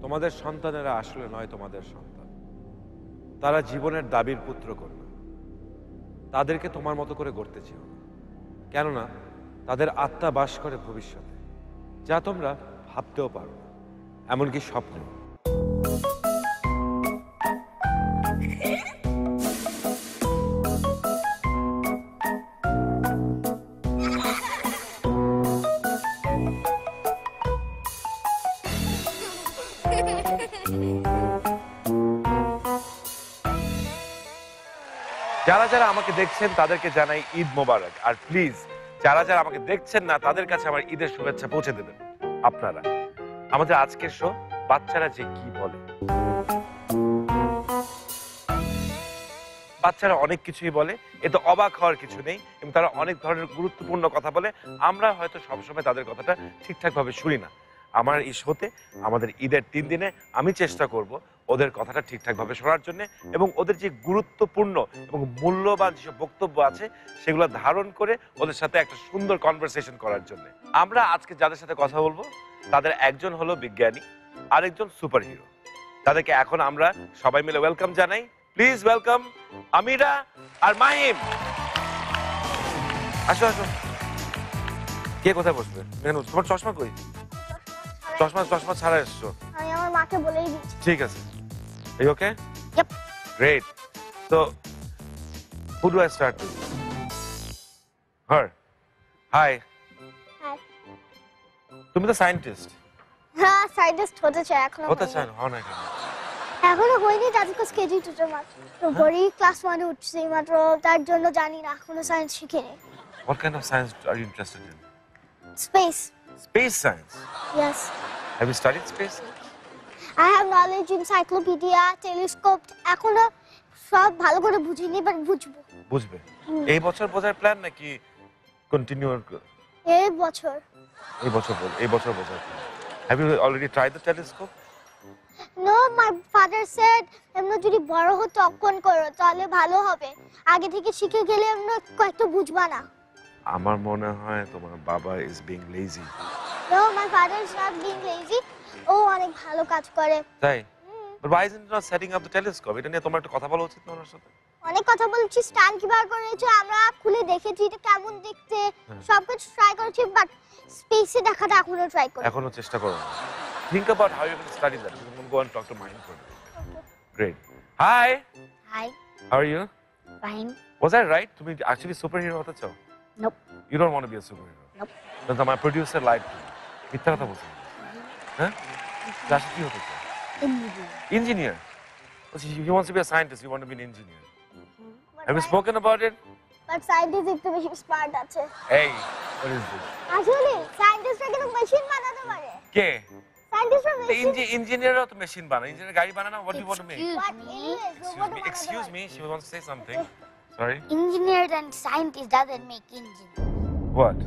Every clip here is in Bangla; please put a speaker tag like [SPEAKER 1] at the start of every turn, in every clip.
[SPEAKER 1] তোমাদের সন্তানেরা আসলে নয় তোমাদের সন্তান। তারা জীবনের দাবির পুত্র কন্যা। তাদেরকে তোমার মতো করে গড়তে চেও না, কেননা তাদের আত্মা বাস করে ভবিষ্যতে, যা তোমরা ভাবতেও পারো না, এমনকি স্বপ্নেও। যারা যারা আমাকে দেখছেন তাদেরকে জানাই ঈদ মোবারক। আর প্লিজ যারা যারা আমাকে দেখছেন না তাদের কাছে আমার ঈদের শুভেচ্ছা পৌঁছে দেবেন আপনারা। আমাদের আজকের শো বাচ্চারা যে কি বলে। বাচ্চারা অনেক কিছুই বলে, এতে অবাক হওয়ার কিছু নেই, এবং তারা অনেক ধরনের গুরুত্বপূর্ণ কথা বলে। আমরা হয়তো সবসময় তাদের কথাটা ঠিকঠাক ভাবে শুনি না। আমার এই শোতে আমাদের ঈদের 3 দিনে আমি চেষ্টা করব ওদের কথাটা ঠিকঠাক ভাবে শোনার জন্য, এবং ওদের যে গুরুত্বপূর্ণ এবং মূল্যবান যেসব বক্তব্য আছে সেগুলো ধারণ করে ওদের সাথে একটা সুন্দর কনভারসেশন করার জন্য। আমরা আজকে যাদের সাথে কথা বলবো তাদের একজন হলো বিজ্ঞানী, আরেকজন সুপার হিরো। তাদেরকে এখন আমরা সবাই মিলে ওয়েলকাম জানাই। প্লিজ ওয়েলকাম আমিরা আর মাহিম। আসো আসো। কে কোথায় বসবে? তোমার চশমা কই? চশমা ছাড়া এসছো?
[SPEAKER 2] আমি আমার মাকে বলেই দিচ্ছি।
[SPEAKER 1] ঠিক আছে। Are you okay?
[SPEAKER 2] Yep.
[SPEAKER 1] Great. So, who do I start with? Her. Hi.
[SPEAKER 2] Hi.
[SPEAKER 1] তুমি তো সায়েন্টিস্ট।
[SPEAKER 2] হ্যাঁ, সায়েন্টিস্ট হতে চাই এখনো।
[SPEAKER 1] হতে চান? হও না কেন?
[SPEAKER 2] এখনো হয়নি, তাদের কাছে কেজি টুটে মাত্র। তো বড়ি ক্লাস 1 উঠছে মাত্র, তার জন্য জানি না, এখনো সায়েন্স শিখিনি।
[SPEAKER 1] What kind of science are you interested in?
[SPEAKER 2] Space.
[SPEAKER 1] Space science.
[SPEAKER 2] Yes.
[SPEAKER 1] Have you studied space?
[SPEAKER 2] I have knowledge, encyclopedia, telescope. এখনো সব ভালো করে বুঝিনি, বাট বুঝবো।
[SPEAKER 1] বুঝবে। এই বছর বোঝার প্ল্যান নাকি কন্টিনিউ?
[SPEAKER 2] এই বছর।
[SPEAKER 1] এই বছর বোঝার plan. Have you already tried the telescope?
[SPEAKER 2] No, my father said এমন যদি বড় হতো তখন করো, তাহলে ভালো হবে। আগে থেকে শিখে গেলে এমন কয়েকটা বুঝবা না।
[SPEAKER 1] আমার মনে হয় তোমার বাবা is being lazy.
[SPEAKER 2] No, my father is not being lazy. ও অনেক ভালো কাজ করে।
[SPEAKER 1] তাই? But why isn't he not setting up the telescope? এটা নিয়ে তোমার একটু কথা বলা উচিত না ওনার সাথে?
[SPEAKER 2] অনেক কথা বলছি, স্ট্যান্ড কিভাবে করেছে আমরা খুলে দেখেছি, এটা কেমন দেখতে, সবকিছু ট্রাই করেছি, বাট স্পেসে দেখাটা এখনো ট্রাই করি।
[SPEAKER 1] এখনো চেষ্টা করো না। Think about how you're going to study that. You're going to go and talk to Mahim for it. Great. Hi.
[SPEAKER 2] Hi.
[SPEAKER 1] How are you?
[SPEAKER 2] Fine.
[SPEAKER 1] Was I right? তুমি actually superhero হতে চাও?
[SPEAKER 2] Nope.
[SPEAKER 1] You don't want to be a superhero?
[SPEAKER 2] Nope.
[SPEAKER 1] Then my producer lied to me. মিথ্যা কথা বলছে। হ্যাঁ? দাসি কি হতে চাও? Engineer. He wants to be a scientist. You want to be an engineer. Have you spoken about it?
[SPEAKER 2] But scientist একটু বেশি স্মার্ট আছে।
[SPEAKER 1] Hey, what is this?
[SPEAKER 2] আসলে সায়েন্টিস্টরা কিন্তু মেশিন বানাতে পারে।
[SPEAKER 1] কে?
[SPEAKER 2] সায়েন্টিস্টরা
[SPEAKER 1] The
[SPEAKER 2] মেশিন
[SPEAKER 1] engineerরা তো মেশিন বানায়। ইঞ্জিনিয়ার গাড়ি বানায় না? What do you want to make?
[SPEAKER 2] Excuse me.
[SPEAKER 1] She wants to say something. Sorry.
[SPEAKER 3] Engineers and scientists doesn't make engines.
[SPEAKER 1] What?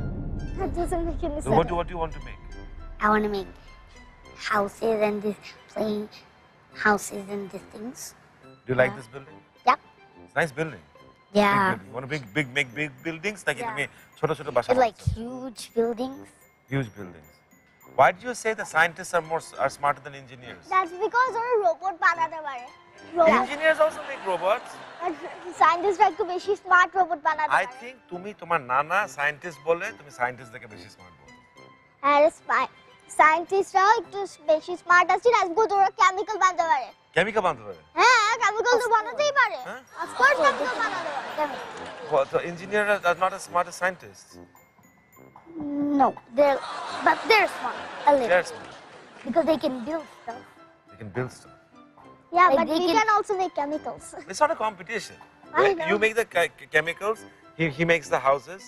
[SPEAKER 2] That doesn't make any
[SPEAKER 1] So
[SPEAKER 2] sense.
[SPEAKER 1] what do you want to make?
[SPEAKER 3] I want to make houses and this plane houses and these things.
[SPEAKER 1] Do you like this building?
[SPEAKER 3] Yep.
[SPEAKER 1] It's a nice building. Big
[SPEAKER 3] Yeah.
[SPEAKER 1] building. You want to make big buildings? Like
[SPEAKER 3] Yeah.
[SPEAKER 1] তুমি ছোট ছোট বাসা
[SPEAKER 3] It's like
[SPEAKER 1] বানাচ্ছো?
[SPEAKER 3] huge buildings.
[SPEAKER 1] Huge buildings. Why did you say the scientists are smarter than engineers?
[SPEAKER 2] That's because ওরা রোবট বানাতে পারে।
[SPEAKER 1] Engineers also make robots.
[SPEAKER 2] সায়েন্টিস্টরা একটু বেশি স্মার্ট রোবট বানাতে
[SPEAKER 1] I
[SPEAKER 2] পারে।
[SPEAKER 1] think তুমি তোমার নানা সায়েন্টিস্ট বলে তুমি সায়েন্টিস্ট থেকে বেশি স্মার্ট বলো।
[SPEAKER 2] আর সায়েন্টিস্টরা একটু বেশি স্মার্ট আছে, রাজগোদ ওরা কেমিক্যাল বানাতে পারে।
[SPEAKER 1] কেমিক্যাল বানাতে পারে?
[SPEAKER 2] হ্যাঁ, কেমিক্যাল তো বানাতেই পারে।
[SPEAKER 1] হ্যাঁ?
[SPEAKER 2] Of course কেমিক্যাল বানাতে পারে।
[SPEAKER 1] Well, so engineers are not as smart as scientists.
[SPEAKER 3] No, they're smart a little
[SPEAKER 1] They're smart.
[SPEAKER 3] because they can build stuff.
[SPEAKER 1] They can build stuff.
[SPEAKER 2] Yeah,
[SPEAKER 3] Like
[SPEAKER 2] but
[SPEAKER 3] they
[SPEAKER 2] we
[SPEAKER 3] can-
[SPEAKER 2] can also make chemicals.
[SPEAKER 1] It's not a competition.
[SPEAKER 2] I
[SPEAKER 1] Right?
[SPEAKER 2] know.
[SPEAKER 1] You make the chemicals. He makes the houses.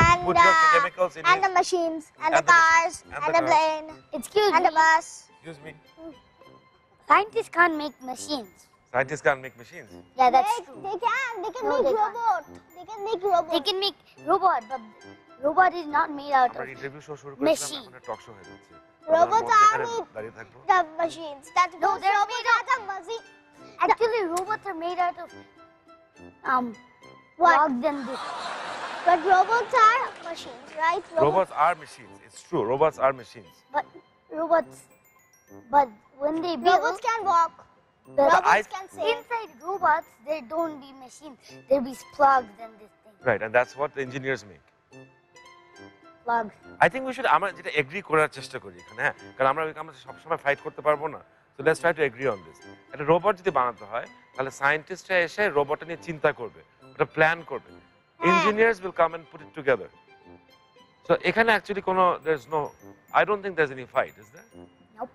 [SPEAKER 2] And
[SPEAKER 1] Put your chemicals in
[SPEAKER 2] and
[SPEAKER 1] it.
[SPEAKER 2] the machines and the
[SPEAKER 1] And the
[SPEAKER 2] cars
[SPEAKER 1] and
[SPEAKER 2] and
[SPEAKER 1] the
[SPEAKER 2] the
[SPEAKER 1] cars.
[SPEAKER 2] plane
[SPEAKER 3] Excuse
[SPEAKER 2] and
[SPEAKER 3] me.
[SPEAKER 2] the bus.
[SPEAKER 1] Excuse me.
[SPEAKER 3] Scientists can't make machines.
[SPEAKER 1] Scientists can't make machines.
[SPEAKER 3] Yeah, that's
[SPEAKER 2] They
[SPEAKER 3] true.
[SPEAKER 2] can
[SPEAKER 3] No,
[SPEAKER 2] make
[SPEAKER 3] they can't.
[SPEAKER 2] robot. They can make robot.
[SPEAKER 3] They can make robot, but robot is not made out
[SPEAKER 1] আমরা
[SPEAKER 3] of
[SPEAKER 1] ইন্টারভিউ শুরু করেছিলাম,
[SPEAKER 3] machine.
[SPEAKER 1] এখন টক শো হয়ে যাচ্ছে।
[SPEAKER 2] Robots
[SPEAKER 1] আমরা
[SPEAKER 2] are
[SPEAKER 1] এখানে
[SPEAKER 2] made-
[SPEAKER 1] দাঁড়িয়ে থাকবো।
[SPEAKER 2] The machines. That
[SPEAKER 3] No,
[SPEAKER 2] those
[SPEAKER 3] they're
[SPEAKER 2] robots
[SPEAKER 3] made
[SPEAKER 2] are the machine.
[SPEAKER 3] Actually, robots are made out of
[SPEAKER 2] What?
[SPEAKER 3] logs and this.
[SPEAKER 2] But robots are machines, right?
[SPEAKER 1] Robots are machines. It's true. Robots are machines.
[SPEAKER 3] But robots But when they build
[SPEAKER 2] Robots can walk.
[SPEAKER 3] the
[SPEAKER 2] Robots can sing.
[SPEAKER 3] inside robots, there don't be machines. There be plugs and this thing.
[SPEAKER 1] Right, and that's what the engineers make.
[SPEAKER 3] Plugs.
[SPEAKER 1] I think we should আমরা যেটা এগ্রি করার চেষ্টা করি এখানে, হ্যাঁ, কারণ আমরা সবসময় ফাইট করতে পারবো না। So let's try to agree on this. একটা রোবট যদি বানাতে হয় তাহলে সায়েন্টিস্টরা এসে রোবটটা নিয়ে চিন্তা করবে, ওটা প্ল্যান করবে। Engineers will come and put it together. So এখানে অ্যাকচুয়ালি কোনো there's no I don't think there's any fight, is there?
[SPEAKER 3] Nope.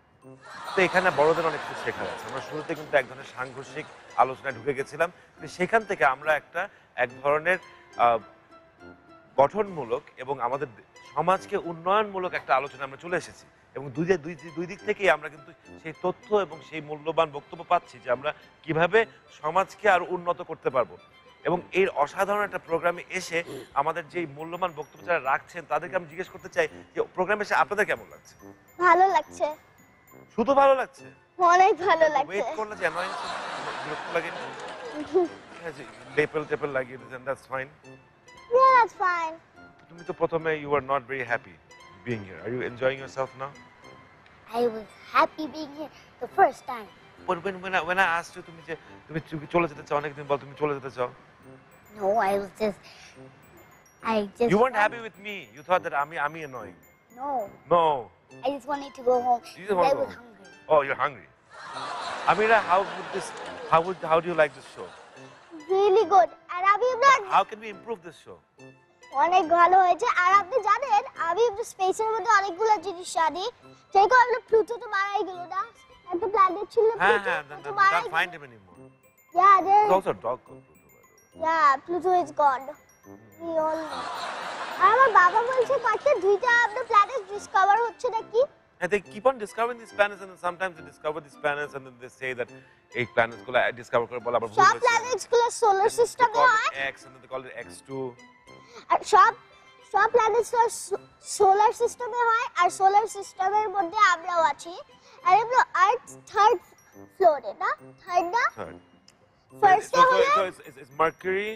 [SPEAKER 1] তো এখানে বড়দের অনেক কিছু শেখার আছে। আমরা শুরুতে কিন্তু এক ধরনের সাংঘর্ষিক আলোচনায় ঢুকে গেছিলাম, কিন্তু সেখান থেকে আমরা এক ধরনের গঠনমূলক এবং আমাদের সমাজকে উন্নয়নমূলক একটা আলোচনা আমরা চলে এসেছি, এবং দুই দিক থেকেই আমরা কিন্তু সেই তথ্য এবং সেই মূল্যবান বক্তব্য পাচ্ছি যে আমরা কিভাবে সমাজকে আরো উন্নত করতে পারবো। এবং এই অসাধারণ একটা প্রোগ্রামে এসে আমাদের যে মূল্যবান বক্তব্য যারা রাখছেন তাদেরকে আমি জিজ্ঞেস করতে চাই যে প্রোগ্রামে এসে আপনাদের কেমন লাগছে?
[SPEAKER 2] ভালো লাগছে,
[SPEAKER 1] শুধু ভালো লাগছে?
[SPEAKER 2] অনেক ভালো লাগছে।
[SPEAKER 1] ওয়েট করলে যে অ্যানয়েন্স বিরক্ত লাগে, টেপল লাগিয়ে দিয়েছেন, that's fine.
[SPEAKER 2] Yeah, that's fine.
[SPEAKER 1] তুমি তো প্রথমে you were not very happy being here. Are you enjoying yourself now?
[SPEAKER 3] I was happy being here the first time.
[SPEAKER 1] But when I asked you তুমি চলে যেতে চাও, অনেকদিন বল তুমি চলে যেতে চাও।
[SPEAKER 3] No, I just
[SPEAKER 1] You weren't
[SPEAKER 3] wanted-
[SPEAKER 1] happy with me. You thought that আমি annoying.
[SPEAKER 3] No,
[SPEAKER 1] No.
[SPEAKER 3] I just wanted to go home.
[SPEAKER 1] You just wanna
[SPEAKER 3] I
[SPEAKER 1] go
[SPEAKER 3] was
[SPEAKER 1] home.
[SPEAKER 3] hungry.
[SPEAKER 1] Oh, you're hungry. Amira, how do you like this show?
[SPEAKER 2] Really good. আর আমি
[SPEAKER 1] How can we improve this show?
[SPEAKER 2] অনেক ভালো হয়েছে। আর আপনি জানেন আমি স্পেসের মধ্যে অনেকগুলো জিনিস জানি, যেরকম আমরা প্লুটো তো মারাই গেল না, একটা প্ল্যানেট ছিল
[SPEAKER 1] হ্যাঁ,
[SPEAKER 2] প্লুটো,
[SPEAKER 1] then
[SPEAKER 2] তো মারাই
[SPEAKER 1] can't
[SPEAKER 2] গেল।
[SPEAKER 1] find him anymore.
[SPEAKER 2] Yeah,
[SPEAKER 1] There's also a dog called Pluto, by the way.
[SPEAKER 2] yeah, Pluto is gone. We all know. আর আমার বাবা বলছে কয়েকটা দুইটা আপনার প্ল্যানেট ডিসকভার হচ্ছে নাকি।
[SPEAKER 1] And they keep on discovering these planets, and then sometimes they discover these planets, and then they say that এই planets গুলো discover করে বলে আবার ভুল
[SPEAKER 2] সব
[SPEAKER 1] হয়েছে।
[SPEAKER 2] প্ল্যানেটস গুলো সোলার
[SPEAKER 1] They
[SPEAKER 2] সিস্টেমে
[SPEAKER 1] call
[SPEAKER 2] হয়,
[SPEAKER 1] it X, and then they call it X2.
[SPEAKER 2] আর সব প্ল্যানেটস সোলার সিস্টেমে হয়, আর সোলার সিস্টেমের মধ্যে আমরাও আছি। আর এগুলো আর্থ থার্ড ফ্লোরে না, থার্ড না,
[SPEAKER 1] Third.
[SPEAKER 2] ফার্স্টে হলো
[SPEAKER 1] So it's Mercury,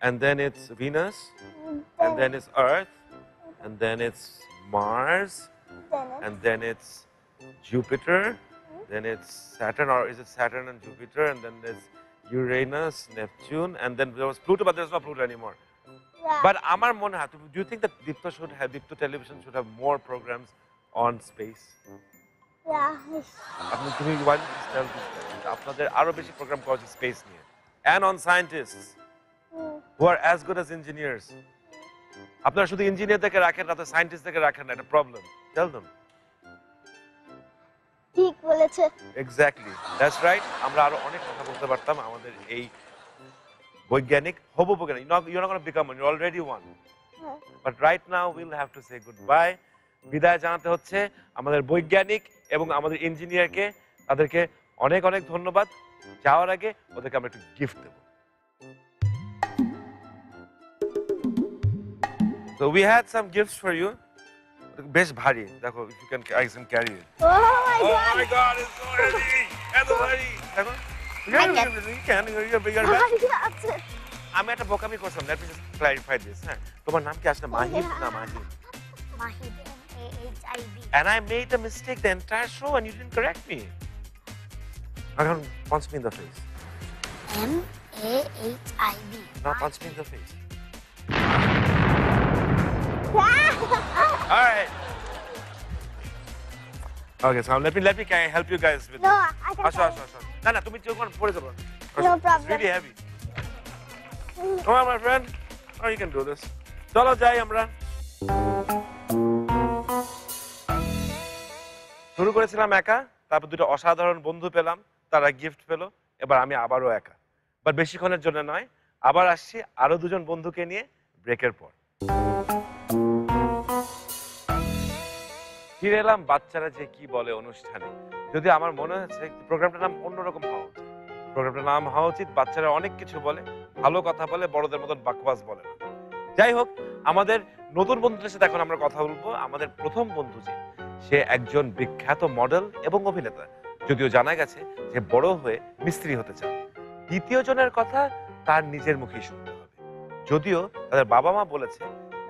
[SPEAKER 1] and then it's Venus, and then it's Earth, and then it's Mars, and then it's Jupiter, then it's Saturn, or is it Saturn and Jupiter, and then there's Uranus, Neptune, and then there was Pluto, but there's no Pluto anymore. But আমার মনে হয়, do you think that Dipto television should have more programs on space? তুমি why don't you tell these guys আপনাদের আরো বেশি প্রোগ্রাম করা উচিত স্পেস নিয়ে, and on scientists who are as good as engineers. আপনারা শুধু ইঞ্জিনিয়ারদেরকে রাখেন না, তো সায়েন্টিস্টদেরকে রাখেন না, এটা প্রবলেম। টেল দেম।
[SPEAKER 2] ঠিক বলেছে।
[SPEAKER 1] Exactly, that's right. আমরা আরো অনেক কথা বলতে পারতাম আমাদের এই বৈজ্ঞানিক হবু বৈজ্ঞানিক। You're not going to become one, you're already one. But right now we'll have to say goodbye. বিদায় জানাতে হচ্ছে আমাদের বৈজ্ঞানিক এবং আমাদের ইঞ্জিনিয়ারকে, তাদেরকে অনেক অনেক ধন্যবাদ। যাওয়ার আগে ওদেরকে আমরা একটু গিফট দেব। So we had some gifts for you. বেশ ভারী, দেখো, if you can carry it.
[SPEAKER 2] Oh my
[SPEAKER 1] Oh
[SPEAKER 2] god.
[SPEAKER 1] my God, it's so heavy! এত ভারী, দেখো। You're back.
[SPEAKER 2] আচ্ছা,
[SPEAKER 1] আমি একটা বোকামি করছিলাম, let me just clarify this, হ্যাঁ। তোমার নাম কি আসলে মাহিব না Mahib?
[SPEAKER 3] Mahid, M-A-H-I-D.
[SPEAKER 1] And I made a mistake the entire show and you didn't correct me. Now punch me in the face.
[SPEAKER 3] M-A-H-I-D.
[SPEAKER 1] Now punch me in the face. All right. Okay, so let me help you guys with
[SPEAKER 2] No,
[SPEAKER 1] this.
[SPEAKER 2] I can
[SPEAKER 1] আসো। না তুমি যখন পড়ে যাবো।
[SPEAKER 2] No problem.
[SPEAKER 1] It's really heavy. Come on, my friend. Oh, you can do this. চলো যাই আমরা। শুরু করেছিলাম একা, তারপর দুটো অসাধারণ বন্ধু পেলাম, তারা গিফট পেলো, এবার আমি আবারও একা। বাট বেশিক্ষণের জন্য নয়, আবার আসছি আরো দুজন বন্ধুকে নিয়ে ব্রেকের পর। ফিরে এলাম বাচ্চারা যে কি বলে অনুষ্ঠানে। যদি আমার মনে হচ্ছে প্রোগ্রামটার নাম অন্যরকম হওয়া উচিত। প্রোগ্রামটার নাম হওয়া উচিত বাচ্চারা অনেক কিছু বলে, ভালো কথা বলে, বড়দের মতন বাকওয়াস বলে না। যাই হোক, আমাদের নতুন বন্ধুদের সাথে এখন আমরা কথা বলবো। আমাদের প্রথম বন্ধু সে একজন বিখ্যাত মডেল এবং অভিনেতা, যদিও জানা গেছে যে বড় হয়ে মিস্ত্রি হতে চান। দ্বিতীয় জনের কথা তার নিজের মুখেই শুনতে হবে, যদিও তাদের বাবা মা বলেছে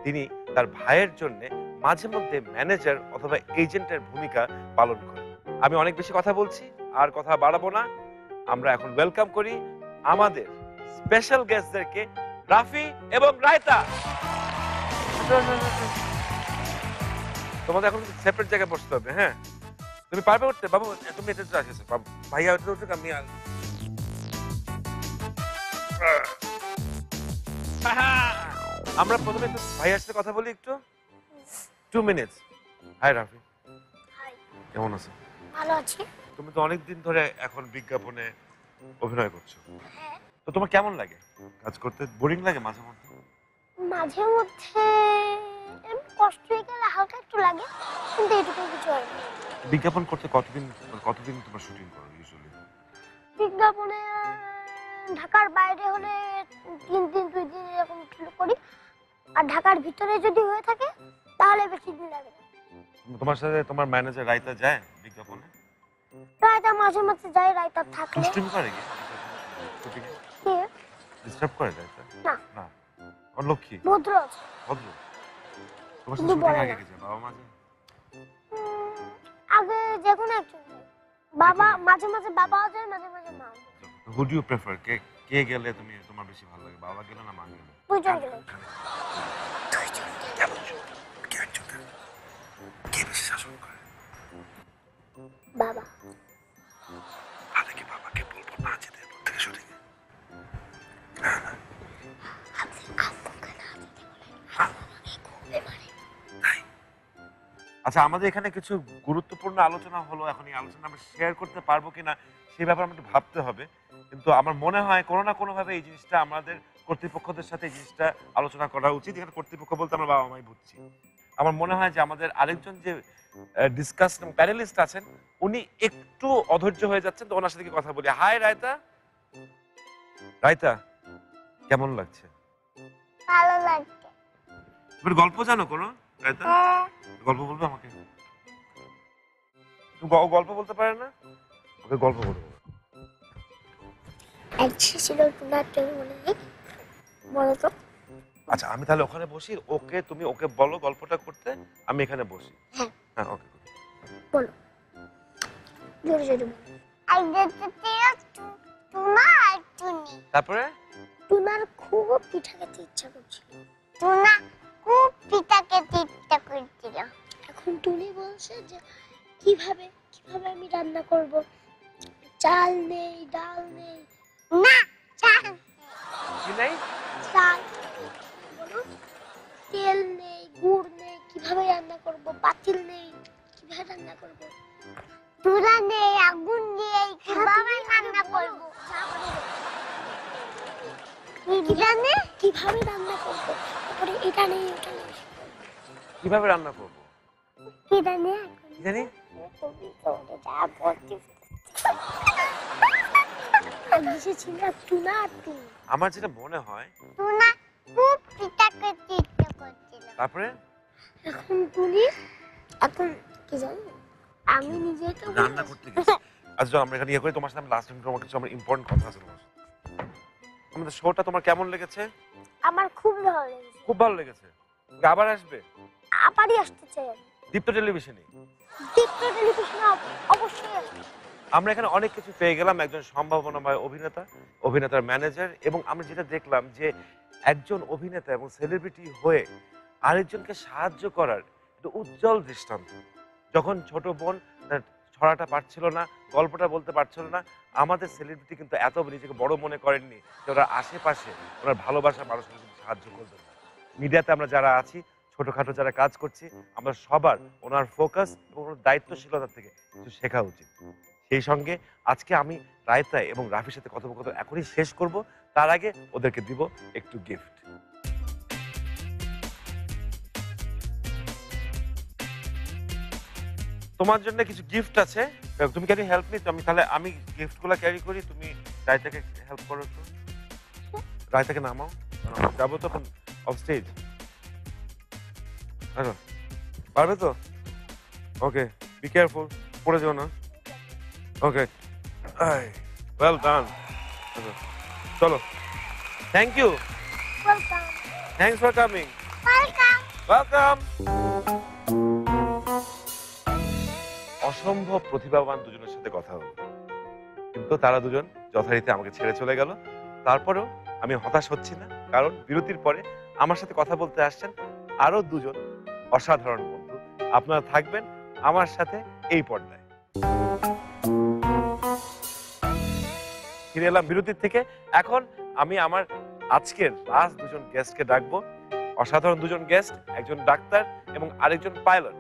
[SPEAKER 1] তিনি তার ভাইয়ের জন্য মাঝে মধ্যে ম্যানেজার অথবা এজেন্টের ভূমিকা পালন করেন। আমি অনেক বেশি কথা বলছি, আর কথা বাড়াবো না। আমরা এখন ওয়েলকাম করি আমাদের স্পেশাল গেস্টদেরকে, রাফি এবং রায়তা। তোমাদের এখন সেপারেট জায়গায় বসতে হবে। হ্যাঁ, তুমি পারবে উঠতে? বাবু তুমি এটা রাখেছো বাবু, ভাইয়া ওটা উঠে আমি আমরা প্রথমে একটু ভাইয়ার সাথে কথা বলি একটু, 2 মিনিটস। হাই রাফি,
[SPEAKER 3] হাই,
[SPEAKER 1] কেমন আছো?
[SPEAKER 3] ভালো আছি।
[SPEAKER 1] তুমি তো অনেকদিন ধরে এখন বিজ্ঞাপনে অভিনয় করছো,
[SPEAKER 3] হ্যাঁ,
[SPEAKER 1] তো তোমার কেমন লাগে কাজ করতে? বোরিং লাগে মাঝে মধ্যে?
[SPEAKER 3] মাঝে মধ্যে এমনি কষ্ট হয়ে গেলে হালকা একটু লাগে, কিন্তু এটুকু কিছু হয় না।
[SPEAKER 1] বিজ্ঞাপন করতে কতদিন তোমার শুটিং করো ইউজুয়ালি?
[SPEAKER 3] বিজ্ঞাপনে ঢাকার বাইরে হলে 3 দিন 2 দিন এরকম করি, আর ঢাকার ভিতরে যদি হয়ে থাকে তাহলে বেশি দিন লাগে না।
[SPEAKER 1] তোমার সাথে তোমার ম্যানেজার রাইতা যায় বিজ্ঞাপনে?
[SPEAKER 3] রায়তা মাঝে মাঝে যাই, রায়তা থাকলে।
[SPEAKER 1] দুষ্টুমি করে কি শুটিং এ?
[SPEAKER 3] কে?
[SPEAKER 1] ডিস্টার্ব করে রাইতা?
[SPEAKER 3] না,
[SPEAKER 1] না, ওর লক্ষ্মী
[SPEAKER 3] ভদ্র আছে।
[SPEAKER 1] ভদ্র। তোমার সাথে
[SPEAKER 3] কিন্তু
[SPEAKER 1] শুটিং
[SPEAKER 3] বলে
[SPEAKER 1] আগে
[SPEAKER 3] না।
[SPEAKER 1] কে যায়? বাবা মা যায়?
[SPEAKER 3] আগে যে কোনো একজন যায়। বাবা মাঝে মাঝে বাবাও যায়, মাঝে মাঝে মাও যায়।
[SPEAKER 1] Who do you prefer? কে গেলে তোমার বেশি ভালো লাগে, বাবা গেলে না মা গেলে?
[SPEAKER 3] দুইজন গেলে।
[SPEAKER 1] কে বেশি শাসন করে?
[SPEAKER 3] বাবা।
[SPEAKER 1] তাহলে কি বাবাকে বলবো না যেতে থেকে শুটিং এ? আচ্ছা, আমাদের এখানে কিছু গুরুত্বপূর্ণ আলোচনা হলো, এখন এই আলোচনা আমরা শেয়ার করতে পারবো কিনা সেই ব্যাপারে আমাকে ভাবতে হবে। কিন্তু আমার মনে হয় কোনো না কোনো ভাবে এই জিনিসটা আমাদের কর্তৃপক্ষদের সাথে এই জিনিসটা আলোচনা করা উচিত। এখানে কর্তৃপক্ষ বলতে আমরা বাবা মাই বুঝছি। আমার মনে হয় যে আমাদের আরেকজন যে ডিসকাস প্যানেলিস্ট আছেন উনি একটু অধৈর্য হয়ে যাচ্ছেন, তো ওনার সাথে কি কথা বলি। হাই রায়তা। রায়তা, কেমন লাগছে?
[SPEAKER 2] ভালো লাগছে।
[SPEAKER 1] তুমি গল্প জানো কোনো রায়তা? গল্প বলবে আমাকে? তুমি গল্প বলতে পারে না? ওকে গল্প বলবো।
[SPEAKER 3] একদিন ছিল নাট্যের মনে নেই, বলো তো।
[SPEAKER 1] আচ্ছা, আমি তাহলে ওখানে বসি, তুমি ওকে বলো গল্পটা করতে, আমি এখানে বসি।
[SPEAKER 3] হ্যাঁ।
[SPEAKER 1] হ্যাঁ, ওকে।
[SPEAKER 3] বলো, জোরে জোরে বলো।
[SPEAKER 2] টুনা আর টুনি।
[SPEAKER 1] তারপরে
[SPEAKER 3] টুনার খুব পিঠা খেতে ইচ্ছা করছিল।
[SPEAKER 2] টুনা খুব পিঠা খেতে ইচ্ছা করছিল।
[SPEAKER 3] এখন টুনি বলছে যে কিভাবে কিভাবে আমি রান্না করব, চাল নেই, ডাল নেই।
[SPEAKER 2] না, চাল
[SPEAKER 1] কি নাই?
[SPEAKER 3] চাল বলো, তেল নেই, গুড় নেই, কিভাবে রান্না করব, পাতিল নেই, কিভাবে রান্না করব।
[SPEAKER 2] চুলা নেই, আগুন নেই, কিভাবে রান্না করব? কি জানে
[SPEAKER 3] কিভাবে রান্না করব, তারপরে এটা নেই ওটা নেই।
[SPEAKER 1] কিভাবে রান্না করবো?
[SPEAKER 3] কি জানে
[SPEAKER 1] কি জানি?
[SPEAKER 3] তুমি তো যা বলতে দেশে ছিল টুনা আর টুনি।
[SPEAKER 1] আমার যেটা মনে হয়,
[SPEAKER 2] টুনা খুব পিঠা খেতে ইচ্ছা করছিল।
[SPEAKER 1] তারপরে
[SPEAKER 3] এখন টুনি এখন কি জানো, আমি নিজে তো
[SPEAKER 1] রান্না করতে গেছি। আচ্ছা, আমরা এখানে ইয়ে করি, তোমার সাথে লাস্ট টাইম তোমার কিছু আমার ইম্পর্টেন্ট কথা আছে তোমার সাথে। আমাদের শোটা তোমার কেমন লেগেছে?
[SPEAKER 3] আমার খুব ভালো লেগেছে।
[SPEAKER 1] খুব ভালো লেগেছে। আবার আসবে?
[SPEAKER 3] আবারই আসতে চাই আমি।
[SPEAKER 1] দীপ্ত টেলিভিশনে।
[SPEAKER 3] দীপ্ত টেলিভিশনে অবশ্যই আসবে।
[SPEAKER 1] আমরা এখানে অনেক কিছু পেয়ে গেলাম, একজন সম্ভাবনাময় অভিনেতার ম্যানেজার, এবং আমরা যেটা দেখলাম যে একজন অভিনেতা এবং সেলিব্রিটি হয়ে আরেকজনকে সাহায্য করার একটা উজ্জ্বল দৃষ্টান্ত। যখন ছোট বোন তার ছড়াটা পারছিল না, গল্পটা বলতে পারছিল না, আমাদের সেলিব্রিটি কিন্তু এত নিজেকে বড় মনে করেননি যে ওরা আশেপাশে ওনার ভালোবাসার মানুষকে সাহায্য করবেন না। মিডিয়াতে আমরা যারা আছি, ছোটখাটো যারা কাজ করছি, আমরা সবার ওনার ফোকাস এবং ওনার দায়িত্বশীলতা থেকে কিছু শেখা উচিত। সেই সঙ্গে আজকে আমি রায়তা এবং রাফির সাথে কথোপকথন এখনই শেষ করব, তার আগে ওদেরকে দিব একটু গিফট। তোমার জন্য কিছু গিফট আছে, তুমি ক্যান হেল্প মি? আমি গিফটগুলো ক্যারি করি, তুমি রায়তাকে হেল্প করো একটু। রায়তাকে নামাও, যাবো তখন অফ স্টেজ। আচ্ছা, পারবে তো? ওকে, বি কেয়ারফুল, পড়ে যাও না। Okay, well done. চলো, thank you,
[SPEAKER 2] welcome.
[SPEAKER 1] Thanks for coming.
[SPEAKER 2] Welcome.
[SPEAKER 1] Welcome. অসম্ভব প্রতিভাবান দুজনের সাথে কথা হলো, কিন্তু তারা দুজন যথারীতি আমাকে ছেড়ে চলে গেল। তারপরেও আমি হতাশ হচ্ছি না, কারণ বিরতির পরে আমার সাথে কথা বলতে আসছেন আরো দুজন অসাধারণ বন্ধু। আপনারা থাকবেন আমার সাথে এই পর্দায়। ফিরে এলাম বিরতির থেকে। এখন আমি আমার আজকের লাস্ট দুজন গেস্টকে ডাকবো। অসাধারণ দুজন গেস্ট, একজন ডাক্তার এবং আরেকজন পাইলট,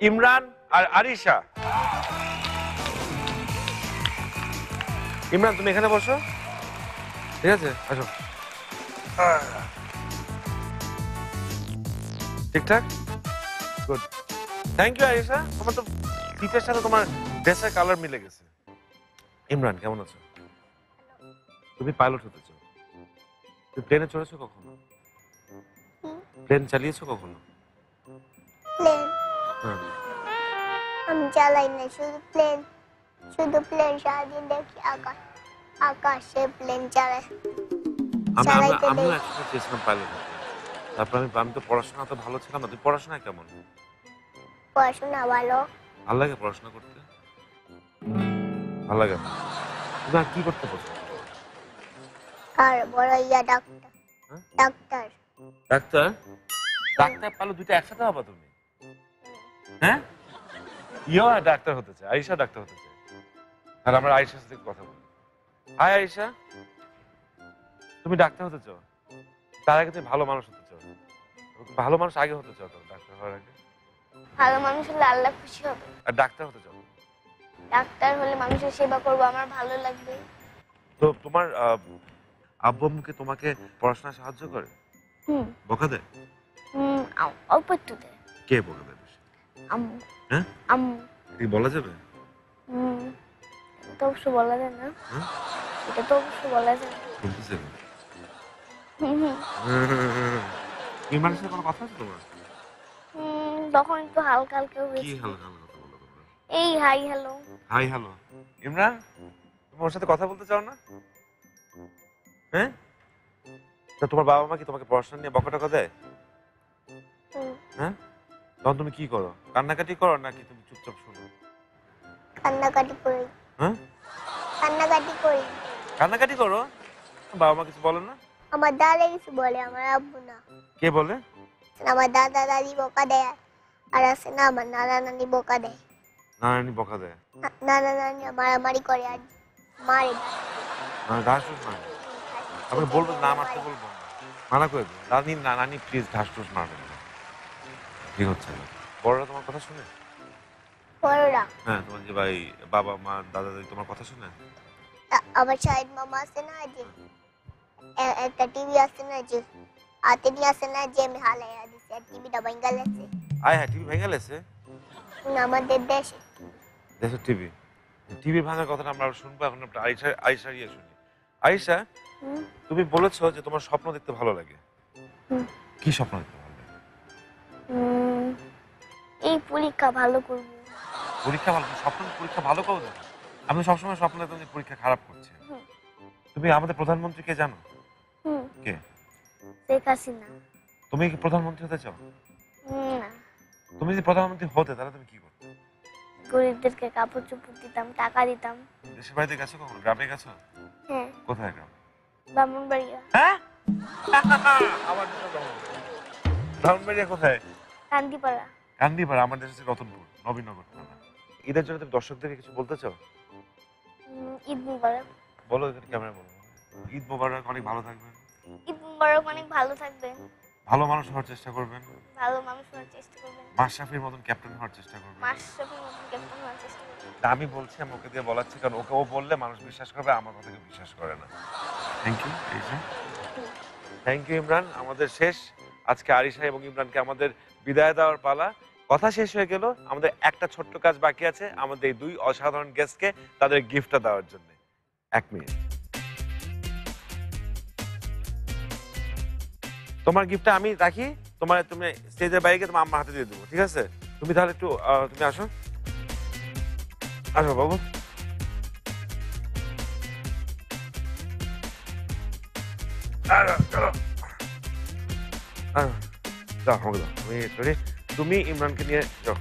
[SPEAKER 1] ইমরান আর আরিশা। ইমরান, তুমি এখানে বসো, ঠিক আছে? আসো। ঠিকঠাক, গুড, থ্যাংক ইউ আরিশা। তোমার তো সিটের সাথে তোমার ড্রেসের কালার মিলে গেছে। ইমরান, কেমন আছো? তুমি পাইলট হতে চাও? তুমি প্লেনে চড়েছো কখনো? প্লেন চালিয়েছো কখনো?
[SPEAKER 2] প্লেন
[SPEAKER 1] হ্যাঁ।
[SPEAKER 2] আমি চালাই না, শুধু প্লেন সারাদিন দেখি আকাশে প্লেন চালায়। চালাইতে
[SPEAKER 1] আমিও
[SPEAKER 2] দেখি।
[SPEAKER 1] একসময় চেয়েছিলাম পাইলট হতে। তারপর আমি তো পড়াশোনা তো ভালো ছিলাম না। তুমি পড়াশোনা কেমন?
[SPEAKER 2] পড়াশোনা ভালো।
[SPEAKER 1] ভালো লাগে পড়াশোনা করতে? ভালো লাগে না? তুমি আর কি করতে পছন্দ করো?
[SPEAKER 2] আর বড় ডাক্তার।
[SPEAKER 1] হ্যাঁ?
[SPEAKER 2] ডাক্তার।
[SPEAKER 1] ডাক্তার? ডাক্তার পাইলট দুইটা একসাথে হবা তুমি? হ্যাঁ? ইও ডাক্তার হতে চায়, আয়েশা ডাক্তার হতে চায়। আর আমরা আয়েশার সাথে কথা বলি। হাই আয়েশা, তুমি ডাক্তার হতে চাও? তার আগে তুমি ভালো মানুষ হতে চাও? ভালো মানুষ আগে হতে চাও তো ডাক্তার হওয়ার আগে?
[SPEAKER 3] ভালো মানুষ হলে আল্লাহ খুশি হবে।
[SPEAKER 1] আর ডাক্তার হতে চাও?
[SPEAKER 3] ডাক্তার হলে মানুষের সেবা করবো, আমার ভালো লাগবে।
[SPEAKER 1] তো তোমার আব্বু আম্মুকে তোমাকে পড়াশোনায় সাহায্য করে?
[SPEAKER 3] হুম
[SPEAKER 1] বকা দেয়?
[SPEAKER 3] অল্প একটু দেয়।
[SPEAKER 1] কে বকা দেয় বেশি?
[SPEAKER 3] আম্মু।
[SPEAKER 1] হ্যাঁ?
[SPEAKER 3] আম্মু।
[SPEAKER 1] কি বলা যাবে?
[SPEAKER 3] এটা তো অবশ্য বলা যায় না।
[SPEAKER 1] হ্যাঁ?
[SPEAKER 3] এটা তো অবশ্য বলা যায় না।
[SPEAKER 1] বলতেছে না।
[SPEAKER 3] হুম।
[SPEAKER 1] ইমরানের সাথে কোনো কথা আছে তোমার?
[SPEAKER 3] তখন একটু হালকা হালকা
[SPEAKER 1] কি
[SPEAKER 3] হয়েছে।
[SPEAKER 1] হালকা হালকা কথা বলো তোমরা?
[SPEAKER 3] এই hi hello.
[SPEAKER 1] Hi hello. Imran, তুমি ওর সাথে কথা বলতে চাও না? হ্যাঁ? তা তোমার বাবা মা কি তোমাকে পড়াশোনা নিয়ে বকা টকা দেয়? হ্যাঁ? তখন তুমি কি করো? কান্নাকাটি করো নাকি তুমি চুপচাপ শোনো?
[SPEAKER 2] কান্নাকাটি করি।
[SPEAKER 1] হ্যাঁ?
[SPEAKER 2] কান্নাকাটি করি।
[SPEAKER 1] কান্নাকাটি করো? বাবা মা কিছু বলে না?
[SPEAKER 2] আমার দাদা কিছু বলে, আমার আব্বু না।
[SPEAKER 1] কে বলে?
[SPEAKER 2] আমার দাদা দাদি বকা দেয়, আর আছে না আমার নানা নানি বকা দেয়।
[SPEAKER 1] নানি বকা দেয়?
[SPEAKER 2] নানা নানি মারামারি করে আর মারে।
[SPEAKER 1] ঘাস টুস মারে? আমি বলবো না, মারতে বলবো না, মানা করে দেবো। নানি প্লিজ ঘাস টুস মারবেন না, ঠিক হচ্ছে না। বড়রা তোমার কথা শুনে?
[SPEAKER 2] বড়রা?
[SPEAKER 1] হ্যাঁ, তোমার যে ভাই বাবা মা দাদা দাদি তোমার কথা শুনে?
[SPEAKER 2] আমার শাহিদ মামা আছে না, যে একটা টিভি আছে না, যে হাতে নিয়ে আছে না, যে আমি হালাই দিছি, আর টিভিটা ভাঙ্গা গেছে।
[SPEAKER 1] আয় হ্যাঁ, টিভি ভেঙে গেছে
[SPEAKER 2] আমাদের দেশে।
[SPEAKER 1] দেশের টিভি ভাঙার কথাটা আমরা শুনবো। এখন আমরা আয়েশা ইয়ে শুনি। আয়েশা, তুমি বলেছো যে তোমার স্বপ্ন দেখতে ভালো লাগে। কি স্বপ্ন দেখতে ভালো লাগে?
[SPEAKER 3] এই পরীক্ষা ভালো করবো।
[SPEAKER 1] পরীক্ষা ভালো? পরীক্ষা ভালো করো না? আমি সবসময় স্বপ্ন দেখতাম যে পরীক্ষা খারাপ করছে। তুমি আমাদের প্রধানমন্ত্রী কে জানো? কে?
[SPEAKER 3] শেখ হাসিনা।
[SPEAKER 1] তুমি কি প্রধানমন্ত্রী হতে চাও?
[SPEAKER 3] না,
[SPEAKER 1] তুমি যদি প্রধানমন্ত্রী হতে তাহলে তুমি কি করতে?
[SPEAKER 3] গরিবদেরকে কাপড় চোপড় দিতাম, টাকা দিতাম।
[SPEAKER 1] দেশের বাড়িতে গেছো কখনো? গ্রামে গেছো?
[SPEAKER 3] হ্যাঁ,
[SPEAKER 1] কোথায় গ্রাম?
[SPEAKER 3] ব্রাহ্মণবাড়িয়া।
[SPEAKER 1] হ্যাঁ? আমার দেশে ব্রাহ্মণবাড়িয়া কোথায়?
[SPEAKER 3] কান্দিপাড়া।
[SPEAKER 1] কান্দিপাড়া। আমার দেশে রতনপুর, নবীনগর থানা। ঈদের জন্য তুমি দর্শকদেরকে কিছু বলতে চাও?
[SPEAKER 3] ঈদ মুবারক।
[SPEAKER 1] বলো, ক্যামেরা বলো। ঈদ মোবারক, অনেক ভালো থাকবেন।
[SPEAKER 3] ঈদ মুবারক, অনেক ভালো থাকবেন।
[SPEAKER 1] ভালো মানুষ হওয়ার চেষ্টা করবেন।
[SPEAKER 3] ভালো মানুষ হওয়ার চেষ্টা করবেন।
[SPEAKER 1] মাশরাফির মতন ক্যাপ্টেন হওয়ার চেষ্টা করবেন।
[SPEAKER 3] মাশরাফির মতন ক্যাপ্টেন হওয়ার চেষ্টা করবেন।
[SPEAKER 1] তা আমি বলছি, আমি ওকে দিয়ে বলাচ্ছি, কারণ ওকে ও বললে মানুষ বিশ্বাস করবে, আমার কথা কেউ বিশ্বাস করে না। Thank you Arisha. Thank you Imran. আমাদের শেষ। আজকে আরিশা এবং ইমরানকে আমাদের বিদায় দেওয়ার পালা। কথা শেষ হয়ে গেল। আমাদের একটা ছোট্ট কাজ বাকি আছে, আমাদের এই দুই অসাধারণ গেস্টকে তাদের গিফটটা দেওয়ার জন্য। 1 মিনিট। তোমার গিফটটা আমি রাখি, তুমি স্টেজের বাইরে গিয়ে তোমার আম্মার হাতে দিয়ে দেবো, ঠিক আছে? তুমি তাহলে একটু তুমি আসো বাবু। যাও, আমাকে দাও। তুমি ইমরানকে নিয়ে যাও।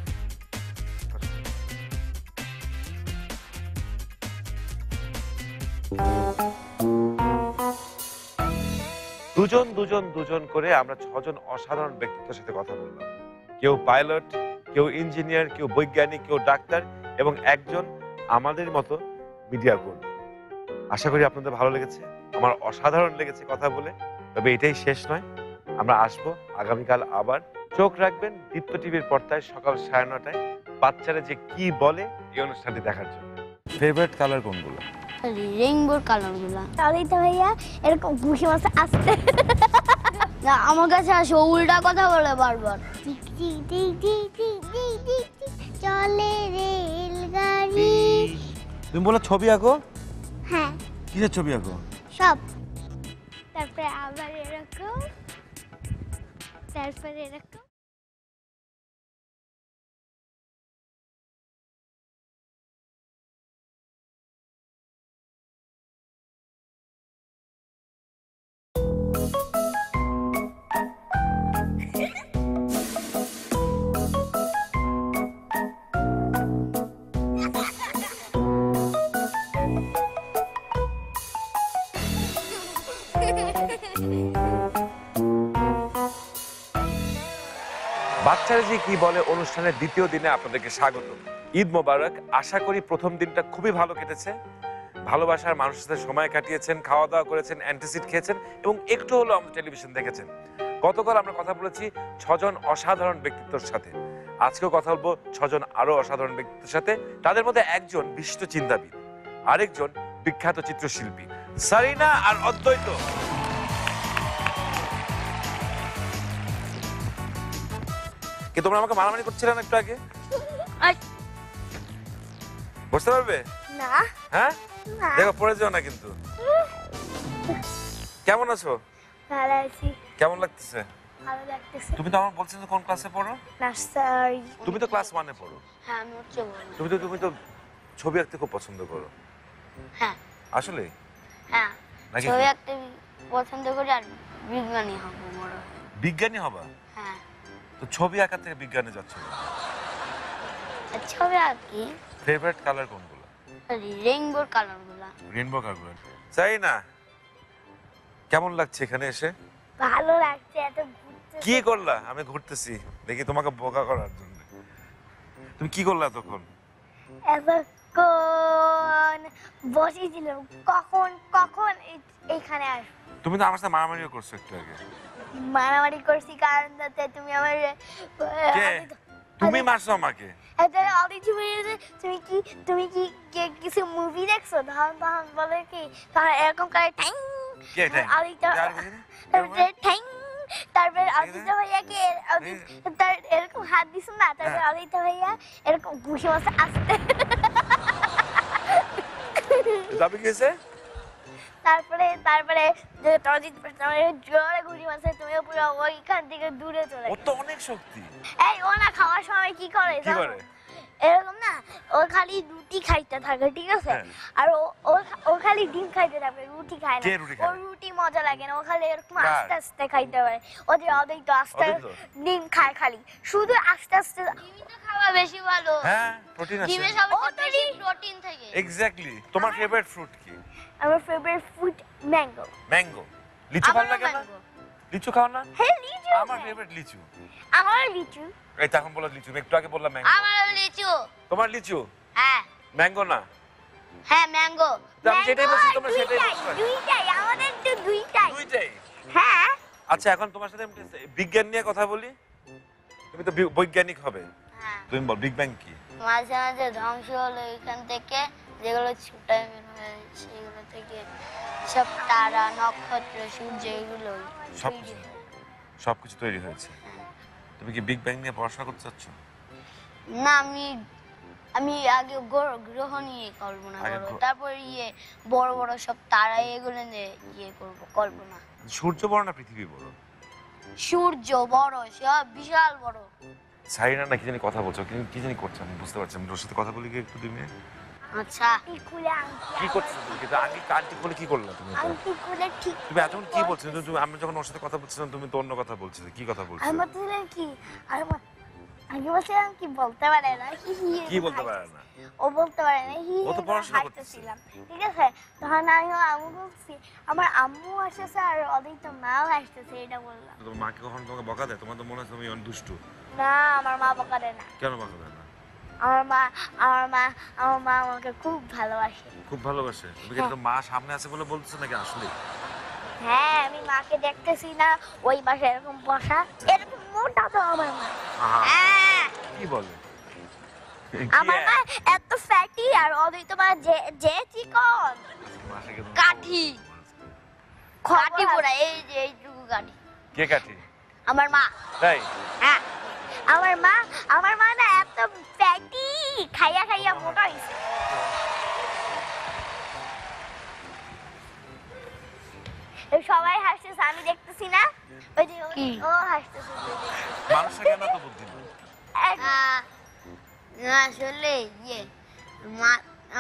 [SPEAKER 1] দুজন দুজন দুজন করে আমরা 6 জন অসাধারণ ব্যক্তিত্বের সাথে কথা বললাম। কেউ পাইলট, কেউ ইঞ্জিনিয়ার, কেউ বৈজ্ঞানিক, কেউ ডাক্তার এবং একজন আমাদের মতো মিডিয়া কর্মী। আশা করি আপনাদের ভালো লেগেছে। আমার অসাধারণ লেগেছে কথা বলে। তবে এটাই শেষ নয়, আমরা আসবো আগামীকাল আবার। চোখ রাখবেন দীপ্ত টিভির পর্দায় সকাল 9:30টায় বাচ্চারা যে কি বলে এই অনুষ্ঠানটি দেখার জন্য। ফেভারিট কালার কোনগুলো?
[SPEAKER 3] রেইনবোর কালারগুলো। অদিত ভাইয়া এরকম ঘুষি মাছে আসতে না, আমার কাছে আসে উল্টা কথা বলে বারবার।
[SPEAKER 2] চলে রেলগাড়ি।
[SPEAKER 4] তুমি বলো ছবি আঁকো?
[SPEAKER 2] হ্যাঁ,
[SPEAKER 4] কিসের ছবি আঁকো?
[SPEAKER 2] সব। তারপরে আবার এরকম, তারপরে এরকম।
[SPEAKER 1] বাচ্চারা যে কি বলে অনুষ্ঠানের দ্বিতীয় দিনে আপনাদেরকে স্বাগত। ঈদ মোবারক। আশা করি প্রথম দিনটা খুবই ভালো কেটেছে। ভালোবাসার মানুষের সাথে সময় কাটিয়েছেন, খাওয়া দাওয়া করেছেন, অ্যান্টাসিড খেয়েছেন এবং একটু হলেও আমরা টেলিভিশন দেখেছেন। গতকাল আমরা কথা বলেছি 6 জন অসাধারণ ব্যক্তিত্বের সাথে। আজকেও কথা বলবো 6 জন আরো অসাধারণ ব্যক্তিত্বের সাথে। তাদের মধ্যে একজন বিশিষ্ট চিন্তাবিদ, আরেকজন বিখ্যাত চিত্রশিল্পী সারিনা আর অদ্বৈত। কি তোমরা আমাকে মারামারি করছিলে না একটু আগে? বুঝতে পারবে
[SPEAKER 2] না,
[SPEAKER 1] হ্যাঁ?
[SPEAKER 2] না।
[SPEAKER 1] দেখো পড়ে যাও না কিন্তু। কেমন আছো?
[SPEAKER 2] ভালো আছি,
[SPEAKER 1] কেমন লাগতেছে?
[SPEAKER 2] ভালো লাগতেছে।
[SPEAKER 1] তুমি তো আমার বলছিলে কোন ক্লাসে পড়ো?
[SPEAKER 2] নার্সারি।
[SPEAKER 1] তুমি তো ক্লাস 1-এ পড়ো।
[SPEAKER 3] হ্যাঁ, আমি হচ্ছে বলবো।
[SPEAKER 1] তুমি তো ছবি আঁকতে খুব পছন্দ করো।
[SPEAKER 3] হ্যাঁ
[SPEAKER 1] আসলে
[SPEAKER 3] হ্যাঁ,
[SPEAKER 1] নাকি?
[SPEAKER 3] ছবি আঁকতে পছন্দ করি আর বিজ্ঞানী হবো বড় হয়ে।
[SPEAKER 1] বিজ্ঞানী হবা?
[SPEAKER 3] হ্যাঁ,
[SPEAKER 1] তো ছবি আঁকা থেকে বিজ্ঞানে যাচ্ছ।
[SPEAKER 3] আর ছবি আঁকি
[SPEAKER 1] ফেভারিট কালার কোনগুলো?
[SPEAKER 3] রেইনবোর কালারগুলো।
[SPEAKER 1] Rainbow colour. তাই না? কেমন লাগছে এখানে এসে?
[SPEAKER 2] ভালো লাগছে, এত ঘুরতে।
[SPEAKER 1] কি করলা? আমি ঘুরতেছি দেখি তোমাকে বোকা করার জন্য। তুমি কি করলা তখন?
[SPEAKER 2] এতক্ষণ বসেছিলাম, কখন কখন এইখানে আসবো।
[SPEAKER 1] তুমি তো আমার সাথে মারামারিও করছো একটু আগে।
[SPEAKER 2] মারামারি করছি কারণ তাতে তুমি আমার
[SPEAKER 1] কে? তুমি মারছো আমাকে?
[SPEAKER 2] তুমি কি কিছু মুভি দেখছো? তখন তখন বলে কি তখন এরকম করে ঠ্যাং
[SPEAKER 1] কে ঠ্যাং?
[SPEAKER 2] আদিত্য
[SPEAKER 1] কে আর বলিনি?
[SPEAKER 2] তারপরে ঠ্যাং, তারপরে আদিত্য ভাইয়াকে তার এরকম হাত দিছ না, তারপরে আদিত্য ভাইয়া এরকম ঘুষি মাছে আসতে।
[SPEAKER 1] যাবে কি হয়েছে?
[SPEAKER 2] তারপরে তারপরে যে তজিত জোরে ঘুষি মাছে, তুমি পুরো ওইখান থেকে দূরে চলে
[SPEAKER 1] ও তো অনেক শক্তি।
[SPEAKER 2] এই ও না খাওয়ার সময় কি করে
[SPEAKER 1] কি
[SPEAKER 2] জানো?
[SPEAKER 1] করে?
[SPEAKER 2] এরকম না, ও খালি রুটি খাইতে থাকে, ঠিক আছে?
[SPEAKER 1] হ্যাঁ।
[SPEAKER 2] আর ও খালি ডিম খাইতে থাকে, রুটি খায় না।
[SPEAKER 1] কে রুটি খায়?
[SPEAKER 2] ওর রুটি মজা লাগে না, ও খালি এরকম
[SPEAKER 1] কার?
[SPEAKER 2] আস্তে আস্তে খাইতে পারে। ও যে অদ্বৈত আস্তে
[SPEAKER 1] অদ্বৈত?
[SPEAKER 2] ডিম খায়, খালি শুধু আস্তে আস্তে।
[SPEAKER 3] ডিমই তো খাওয়া বেশি ভালো।
[SPEAKER 1] হ্যাঁ, প্রোটিন আছে।
[SPEAKER 3] ডিমে
[SPEAKER 2] ও
[SPEAKER 3] সবচেয়ে
[SPEAKER 2] তো
[SPEAKER 3] বেশি
[SPEAKER 2] ডিম-
[SPEAKER 3] প্রোটিন থাকে।
[SPEAKER 1] এক্স্যাক্টলি। তোমার ফেভারিট ফ্রুট কি?
[SPEAKER 2] আমার ফেভারিট ফ্রুট ম্যাঙ্গো।
[SPEAKER 1] ম্যাঙ্গো। লিচু ভালো
[SPEAKER 3] আমারও
[SPEAKER 1] লাগে না?
[SPEAKER 3] ম্যাঙ্গো।
[SPEAKER 1] লিচু খাও না?
[SPEAKER 2] হ্যাঁ, লিচু।
[SPEAKER 1] আমার ফেভারিট লিচু।
[SPEAKER 2] আমার লিচু।
[SPEAKER 1] এই তখন বলো লিচু, একটু আগে বললাম ম্যাঙ্গো।
[SPEAKER 3] আমারও লিচু।
[SPEAKER 1] তোমার লিচু?
[SPEAKER 3] হ্যাঁ
[SPEAKER 1] ম্যাঙ্গো না?
[SPEAKER 3] হ্যাঁ, ম্যাঙ্গো।
[SPEAKER 1] তো আমি যেটাই বলছি তোমরা সেটাই
[SPEAKER 2] দুইটাই,
[SPEAKER 1] বলছো।
[SPEAKER 2] দুইটাই, আমাদের তো দুইটাই।
[SPEAKER 1] দুইটাই।
[SPEAKER 2] হ্যাঁ,
[SPEAKER 1] আচ্ছা এখন তোমার সাথে আমি বিজ্ঞান নিয়ে কথা বলি। তুমি তো বৈজ্ঞানিক হবে।
[SPEAKER 3] হ্যাঁ,
[SPEAKER 1] তুমি বল বিগ ব্যাং কি?
[SPEAKER 3] মাঝে মাঝে ধ্বংস হলো এখান থেকে, যেগুলো ছুটায় বের হয়ে সেগুলো থেকে সব তারা, নক্ষত্র, সূর্য এগুলো
[SPEAKER 1] সবকিছু সবকিছু তৈরি হয়েছে। তুমি কি বিগ ব্যাং নিয়ে পড়াশোনা করতে চাচ্ছ?
[SPEAKER 3] না, আমি আগে গ্রহ নিয়ে কল্পনা
[SPEAKER 1] আগে
[SPEAKER 3] করবো,
[SPEAKER 1] গ্রহ-
[SPEAKER 3] তারপর বড় বড় সব তারা এগুলো নিয়ে করবো কল্পনা।
[SPEAKER 1] সূর্য বড় না পৃথিবী বড়?
[SPEAKER 3] সূর্য বড়, সব বিশাল বড়।
[SPEAKER 1] সাইনা না কি জানি কথা বলছো, কি জানি করছো আমি বুঝতে পারছি। আমি ওর সাথে কথা বলি কি একটু দিনে?
[SPEAKER 3] আচ্ছা,
[SPEAKER 2] আংটি খুলে আংটি।
[SPEAKER 1] কি করছো তুমি? কিন্তু আগে কান্টি বলে কি করলা তুমি? এটা?
[SPEAKER 2] আংটি খুলে ঠিক।
[SPEAKER 1] তুমি এতক্ষণ কি বলছিলে? তুমি আমরা যখন ওর সাথে কথা বলছিলাম তুমি তো অন্য কথা বলছিলে। কি কথা বলছিলে?
[SPEAKER 2] আমার তাহলে কি? আমার
[SPEAKER 3] আগে বলছিলাম কি বলতে পারে না
[SPEAKER 1] কি বলতে পারে না?
[SPEAKER 3] ও বলতে পারে না
[SPEAKER 1] ও তো পড়াশোনা করতেছে।
[SPEAKER 3] হাসতেছিলাম ঠিক আছে তখন আমি আম্মু বলছি আমার আম্মু আসতেছে আর ওদের তো মাও আসতেছে এটা বললাম
[SPEAKER 1] তোমার মাকে কখন তোমাকে বকা দেয়? তোমার তো মনে হয় তুমি অনেক দুষ্টু।
[SPEAKER 3] না আমার মা বকা দেয় না
[SPEAKER 1] কেন বকা দেয় না?
[SPEAKER 3] আমার মা আমাকে খুব ভালোবাসে
[SPEAKER 1] খুব ভালোবাসে। তুমি কি তো মা সামনে আছে বলে বলতেছো নাকি আসলে?
[SPEAKER 3] হ্যাঁ আমি মাকে দেখতেছি না ওই পাশে এরকম বসা এরকম মোটা তো আমার মা
[SPEAKER 1] আহা,
[SPEAKER 3] হ্যাঁ
[SPEAKER 1] কি বলে?
[SPEAKER 3] আমার মা এত ফ্যাটি আর ওদের তো মা যে চিকন কাঠি কাঠি পুরা এই যে এইটুকু কাঠি
[SPEAKER 1] কে কাটি?
[SPEAKER 3] আমার মা
[SPEAKER 1] তাই?
[SPEAKER 3] হ্যাঁ আমার মা না এত ফ্যাটি খাইয়া খাইয়া মোটা হইছে সবাই হাসতেছে আমি দেখতেছি না ওই যে ও হাসতেছে
[SPEAKER 1] মানুষের কেন এত বুদ্ধি না?
[SPEAKER 5] আসলে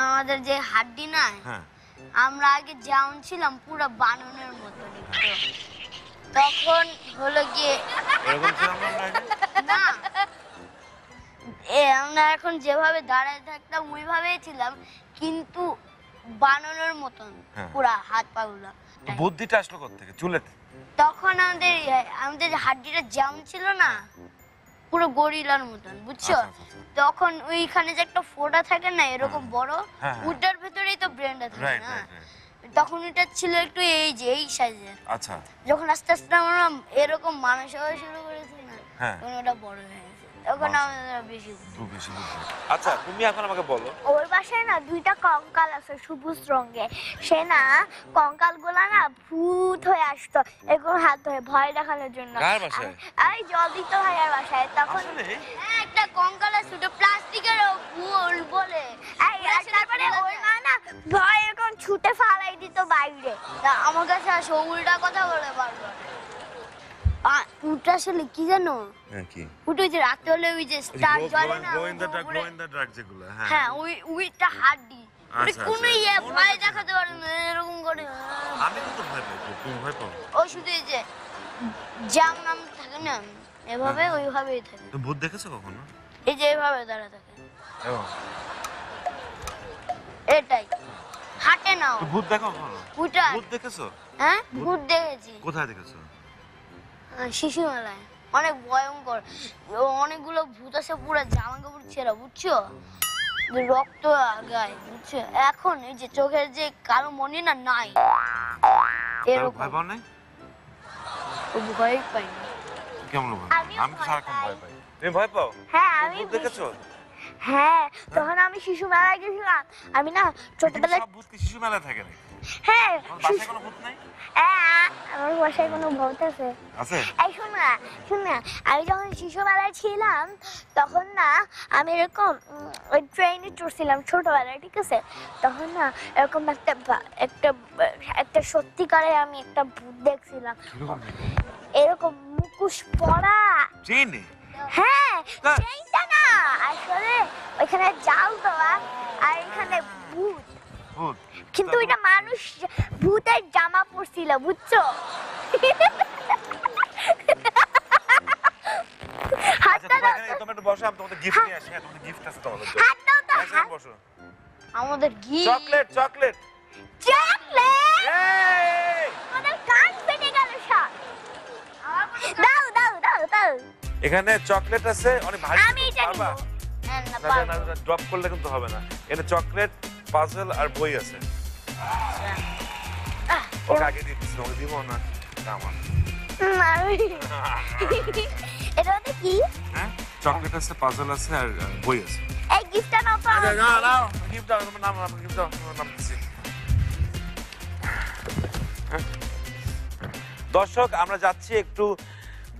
[SPEAKER 5] আমাদের যে হাড্ডি না
[SPEAKER 1] হ্যাঁ,
[SPEAKER 5] আমরা আগে যেমন ছিলাম পুরো বানরের মতো দেখতে তখন হলো গিয়ে
[SPEAKER 1] এরকম ছিলাম না আমরা আগে?
[SPEAKER 5] না আমরা এখন যেভাবে দাঁড়ায় থাকতাম ওইভাবেই ছিলাম কিন্তু বানরের মতন
[SPEAKER 1] হ্যাঁ।
[SPEAKER 5] পুরা হাত পা গুলো
[SPEAKER 1] তো বুদ্ধিটা আসলো কোত্থেকে? চুলেতে?
[SPEAKER 5] তখন আমাদের হাড্ডিটা যেমন ছিল না পুরো গরিলার মতন বুঝছো
[SPEAKER 1] আচ্ছা, আচ্ছা, আচ্ছা।
[SPEAKER 5] তখন ওইখানে যে একটা ফোঁটা থাকে না এরকম বড়
[SPEAKER 1] হ্যাঁ, হ্যাঁ।
[SPEAKER 5] ওটার ভেতরেই তো ব্রেনটা থাকে
[SPEAKER 1] রাইট
[SPEAKER 5] না
[SPEAKER 1] রাইট রাইট।
[SPEAKER 5] তখন এটা ছিল একটু এই সাইজের
[SPEAKER 1] আচ্ছা,
[SPEAKER 5] যখন আস্তে আস্তে আমরা এরকম মানুষ হওয়া শুরু করেছি না
[SPEAKER 1] হ্যাঁ।
[SPEAKER 5] তখন ওটা বড় হয়ে গেছে তখন
[SPEAKER 1] মানুষ।
[SPEAKER 5] আমাদের বেশি
[SPEAKER 1] খুব বেশি বুদ্ধি। আচ্ছা, তুমি এখন আমাকে বলো,
[SPEAKER 3] ওর বাসায় না দুইটা কঙ্কাল আছে সবুজ রঙের সে না কঙ্কাল গুলা না ভূত হয়ে আসতো এরকম হাত ধরে ভয় দেখানোর জন্য
[SPEAKER 1] কার বাসায়?
[SPEAKER 3] এই জলদিত ভাইয়ার বাসায় তখন
[SPEAKER 1] আসলে
[SPEAKER 5] হ্যাঁ একটা কঙ্কাল আছে ওটা প্লাস্টিকের ফুল বলে
[SPEAKER 3] এই আর তারপরে ওর মা না ভয় এরকম ছুটে ফালাই দিত বাইরে
[SPEAKER 5] তা আমার কাছে আসো উল্টা কথা বলে পারবো উটা আসলে কি জানো
[SPEAKER 1] হ্যাঁ, কি?
[SPEAKER 5] উঠে যে রাতে হলে ওই যে স্টার জ্বলে না
[SPEAKER 1] গ্লো ইন দ্য ডার্ক যেগুলো, হ্যাঁ।
[SPEAKER 5] হ্যাঁ ওইটা হাড্ডি
[SPEAKER 1] আচ্ছা,
[SPEAKER 5] কোনো
[SPEAKER 1] আচ্ছা।
[SPEAKER 5] ইয়ে ভয় দেখাতে পারে না এরকম করে
[SPEAKER 1] আমি কিন্তু ভয় পাই। তুমি ভয় পাও?
[SPEAKER 5] ও শুধু এই যে জাম নাম থাকে না এভাবে ওইভাবেই থাকে
[SPEAKER 1] তুমি ভূত দেখেছো কখনো?
[SPEAKER 5] এই যে এইভাবে দাঁড়া থাকে
[SPEAKER 1] এবং
[SPEAKER 5] এটাই হাঁটে না ও।
[SPEAKER 1] তুমি ভূত দেখো কখনো?
[SPEAKER 5] উটা
[SPEAKER 1] ভূত দেখেছো?
[SPEAKER 5] হ্যাঁ ভূত দেখেছি
[SPEAKER 1] কোথায় দেখেছো?
[SPEAKER 5] শিশু মেলায় অনেক ভয়ঙ্কর অনেকগুলো ভূত আছে পুরো জামা কাপড় ছেঁড়া বুঝছো যে রক্ত গায়ে বুঝছো এখন এই যে চোখের যে কালো মনি না নাই
[SPEAKER 1] তাহলে
[SPEAKER 5] এরকম
[SPEAKER 1] ভয় পাও নাই?
[SPEAKER 5] ও ভয় পাই না
[SPEAKER 1] কেমন ভয়?
[SPEAKER 3] আমিও
[SPEAKER 1] আমি তো
[SPEAKER 3] ভয়
[SPEAKER 1] সারাক্ষণ
[SPEAKER 3] পাই।
[SPEAKER 1] ভয় পাই। তুমি ভয় পাও?
[SPEAKER 3] হ্যাঁ আমি
[SPEAKER 1] ভূত দেখেছো?
[SPEAKER 3] হ্যাঁ তখন আমি শিশু মেলায় গেছিলাম আমি না
[SPEAKER 1] কিন্তু
[SPEAKER 3] ছোটবেলায়
[SPEAKER 1] সব ভূত কি শিশু মেলায় থাকে নাকি?
[SPEAKER 3] হ্যাঁ
[SPEAKER 1] তোমার বাসায় কোনো ভূত নাই?
[SPEAKER 3] আমার বাসায় কোনো ভূত আছে
[SPEAKER 1] আছে?
[SPEAKER 3] এই শোন না আমি যখন শিশু মেলায় ছিলাম তখন না আমি এরকম ওই ট্রেনে চড়ছিলাম ছোটবেলায় ঠিক আছে তখন না এরকম একটা সত্যিকারে আমি একটা ভূত দেখছিলাম
[SPEAKER 1] কিরকম?
[SPEAKER 3] এরকম মুখোশ পরা
[SPEAKER 1] ট্রেনে?
[SPEAKER 3] হ্যাঁ
[SPEAKER 1] হ্যাঁ।
[SPEAKER 3] ট্রেনটা না আসলে ওইখানে জাল দেওয়া আর এখানে ভূত
[SPEAKER 1] ভূত?
[SPEAKER 3] কিন্তু এটা মানুষ ভূতের জামা পরছিল বুঝছো
[SPEAKER 1] আচ্ছা, তোমার এখানে তোমরা একটু বসো, আমি তোমাদের গিফট নিয়ে আসি। হ্যাঁ, তোমাদের গিফট আছে তোমাদের জন্য।
[SPEAKER 3] হাত দাও তো
[SPEAKER 1] এখানে বসো।
[SPEAKER 5] আমাদের ঘি
[SPEAKER 1] চকলেট, চকলেট।
[SPEAKER 3] চকলেট
[SPEAKER 1] এই!
[SPEAKER 3] আমাদের কান ফেটে গেল সব দাও দাও দাও দাও
[SPEAKER 1] এখানে চকলেট আছে, অনেক ভারী।
[SPEAKER 3] আমি এটা নিব
[SPEAKER 1] পারবা?
[SPEAKER 5] হ্যাঁ, না,
[SPEAKER 1] না, না, না, ড্রপ করলে কিন্তু হবে না। এখানে চকলেট, পাজল আর বই আছে। ওকে আগে দিয়ে দিচ্ছি, ওকে দিব না। এটা আমার।
[SPEAKER 3] এটা হচ্ছে কি
[SPEAKER 1] হ্যাঁ, চকলেট আছে, পাজল আছে আর বই আছে।
[SPEAKER 3] এই গিফটটা নাও তো
[SPEAKER 1] আচ্ছা, না, নাও, গিফট দাও, তোমার নাম, আপনার গিফট দাও, তোমার নাম দিচ্ছি। হ্যাঁ। দর্শক, আমরা যাচ্ছি একটু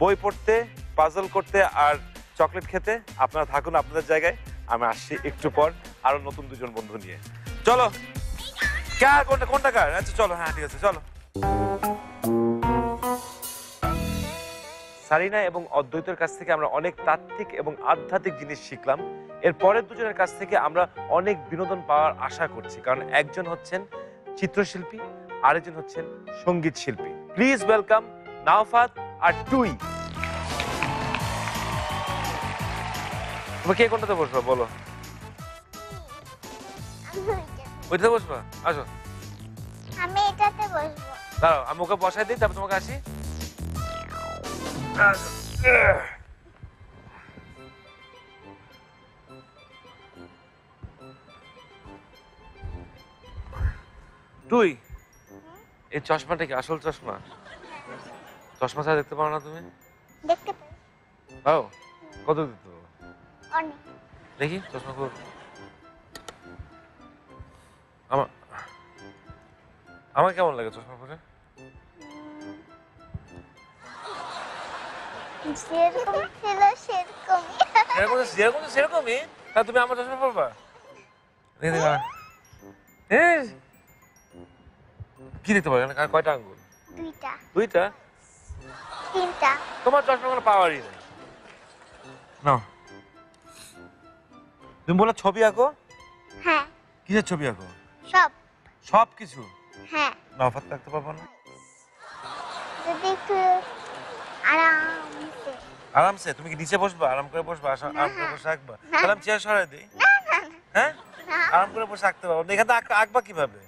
[SPEAKER 1] বই পড়তে, পাজল করতে আর চকলেট খেতে। আপনারা থাকুন আপনাদের জায়গায়, আমি আসছি একটু পর আরো নতুন দুজন বন্ধু নিয়ে। চলো। কার কোনটা কার? আচ্ছা চলো, হ্যাঁ ঠিক আছে, চলো। সারিনা এবং অদ্বৈতের কাছ থেকে আমরা অনেক তাত্ত্বিক এবং আধ্যাত্মিক জিনিস শিখলাম। এর পরের দুজনের কাছ থেকে আমরা অনেক বিনোদন পাওয়ার আশা করছি, কারণ একজন হচ্ছেন চিত্রশিল্পী, আরেকজন হচ্ছেন সঙ্গীত শিল্পী। প্লিজ ওয়েলকাম নাওফাত আর টুই। তুমি কে কোনটাতে বসবা বলো? ওইটাতে বসবা? আসো।
[SPEAKER 2] আমি এটাতে বসবো।
[SPEAKER 1] দাঁড়াও, আমি ওকে বসাই দিই, তারপর তোমাকে আসি। তুই এই চশমাটা কি আসল চশমা? চশমা ছাড়া দেখতে পারো না তুমি?
[SPEAKER 2] দেখতে পাই।
[SPEAKER 1] পাও? কত দিত?
[SPEAKER 2] অনেক।
[SPEAKER 1] দেখি চশমা খুব আমার আমার কেমন লাগে চশমা পরে?
[SPEAKER 2] যেরকম ছিল সেরকমই।
[SPEAKER 1] সেরকমই। তা তুমি আমার চশমা পরবা? দেখি দেখি। এই, কি দেখতে পারো? কয়টা আঙ্গুল?
[SPEAKER 2] দুইটা,
[SPEAKER 1] দুইটা?
[SPEAKER 2] তিনটা।
[SPEAKER 1] তোমার চশমা কোনো পাওয়ারই নেই। না, তুমি বলে ছবি আঁকো?
[SPEAKER 2] হ্যাঁ,
[SPEAKER 4] কিসের ছবি আঁকো?
[SPEAKER 2] সব।
[SPEAKER 4] সব কিছু?
[SPEAKER 2] হ্যাঁ,
[SPEAKER 1] নফাত থাকতে পারবো না?
[SPEAKER 2] যদি একটু আরামসে।
[SPEAKER 1] আরামসে? তুমি কি নিচে বসবা? আরাম করে বসবা? আরাম করে বসে আঁকবা? তাহলে আমি চেয়ার সরাই দিই। হ্যাঁ,
[SPEAKER 2] না।
[SPEAKER 1] আরাম করে বসে আঁকতে পারবো না। এখানে আঁকবা কিভাবে?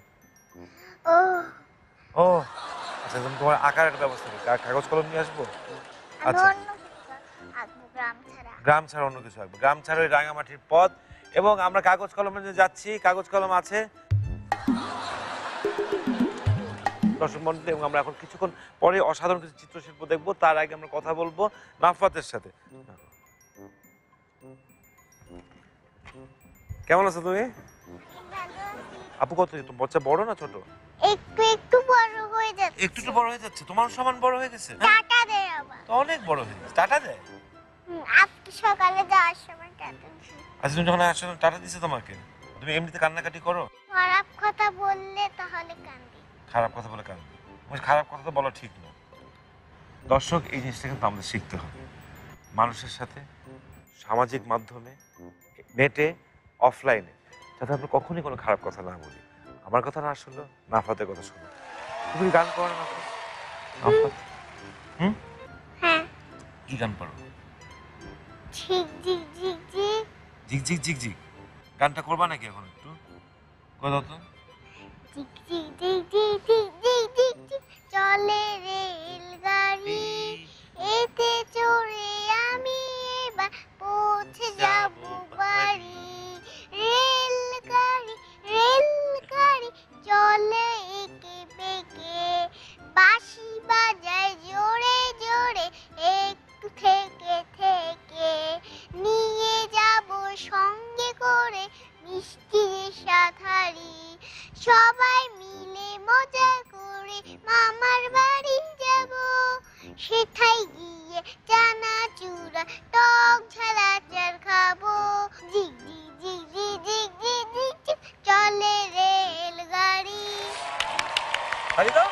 [SPEAKER 2] ও,
[SPEAKER 1] ও আচ্ছা, তুমি তোমার আঁকার একটা ব্যবস্থা করি। কাগজ কলম নিয়ে আসবো?
[SPEAKER 2] আমি
[SPEAKER 1] আচ্ছা,
[SPEAKER 2] অন্য কিছু আঁকবো, গ্রাম ছাড়া।
[SPEAKER 1] গ্রাম ছাড়া অন্য কিছু আঁকবো। গ্রাম ছাড়া ওই রাঙামাটির পথ, এবং আমরা কাগজ কলমে নিয়ে যাচ্ছি। কাগজ কলম আছে দর্শক মন্ডলী, এবং আমরা এখন কিছুক্ষণ পরে অসাধারণ কিছু চিত্রশিল্প দেখবো। তার আগে আমরা কথা বলবো নাফাতের সাথে। কেমন আছো তুমি? আপু কত? তোমার বাচ্চা বড় না ছোট?
[SPEAKER 2] একটু একটু বড় হয়ে যাচ্ছে।
[SPEAKER 1] একটু একটু বড় হয়ে যাচ্ছে। তোমার সমান বড় হয়ে গেছে?
[SPEAKER 2] টাটা দেয় আবার।
[SPEAKER 1] তো অনেক বড় হয়ে গেছে। টাটা দেয়?
[SPEAKER 2] আজকে সকালে যাওয়ার সময় টাটা দিছে।
[SPEAKER 1] আচ্ছা, তুমি যখন আসলে টাটা দিছে তোমাকে, তুমি এমনিতে কান্নাকাটি করো?
[SPEAKER 2] খারাপ কথা বললে তাহলে কান্দি।
[SPEAKER 1] খারাপ কথা বলে কান্না? খারাপ কথা তো বলা ঠিক না। দর্শক, এই জিনিসটা কিন্তু আমাদের শিখতে হবে। মানুষের সাথে সামাজিক মাধ্যমে, নেটে, অফলাইনে, যাতে আমরা কখনই কোনো খারাপ কথা না বলি। আমার কথা না আসলে নাফাতের কথা শোনো। তুমি গান করো না? নাফাত,
[SPEAKER 2] হ্যাঁ,
[SPEAKER 1] কি গান পারো?
[SPEAKER 2] ঝিক ঝিক ঝিক ঝিক।
[SPEAKER 1] ঝিক ঝিক ঝিক ঝিক গানটা করবা নাকি এখন একটু? কই দাও তো।
[SPEAKER 2] ঝিক ঝিক ঝিক ঝিক ঝিক ঝিক ঝিক ঝিক চলে রেলগাড়ি, এতে চড়ে আমি এবার পৌঁছে যাব বাড়ি। রেলগাড়ি রেলগাড়ি চলে একে বেঁকে, বাঁশি বাজায় জোরে জোরে একটু থেকে থেকে। নিয়ে যাব সঙ্গে করে মিষ্টি সাথারি, সবাই মিলে মজা করে মামার বাড়ি যাব। সেথায় গিয়ে চানাচুরা টক ঝাল আচার খাবো। ঝিক ঝিক ঝিক ঝিক ঝিক ঝিক ঝিক ঝিক চলে রেলগাড়ি।
[SPEAKER 1] তাই তো?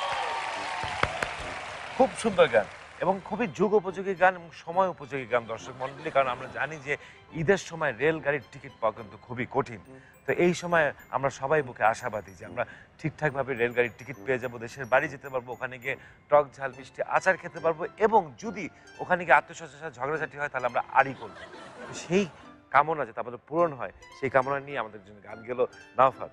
[SPEAKER 1] খুব সুন্দর গান, এবং খুবই যুগ উপযোগী গান এবং সময় উপযোগী গান দর্শক মন্ডলী। কারণ আমরা জানি যে ঈদের সময় রেলগাড়ির টিকিট পাওয়া কিন্তু খুবই কঠিন। তো এই সময় আমরা সবাই বুকে আশাবাদী যে আমরা ঠিকঠাকভাবে রেলগাড়ির টিকিট পেয়ে যাব, দেশের বাড়ি যেতে পারবো, ওখানে গিয়ে টক ঝাল মিষ্টি আচার খেতে পারবো, এবং যদি ওখানে গিয়ে আত্মীয়স্বজনের সাথে ঝগড়াঝাটি হয় তাহলে আমরা আড়ি করবো। তো সেই কামনা যাতে আমাদের পূরণ হয়, সেই কামনা নিয়ে আমাদের জন্য গান গেল নাফাত।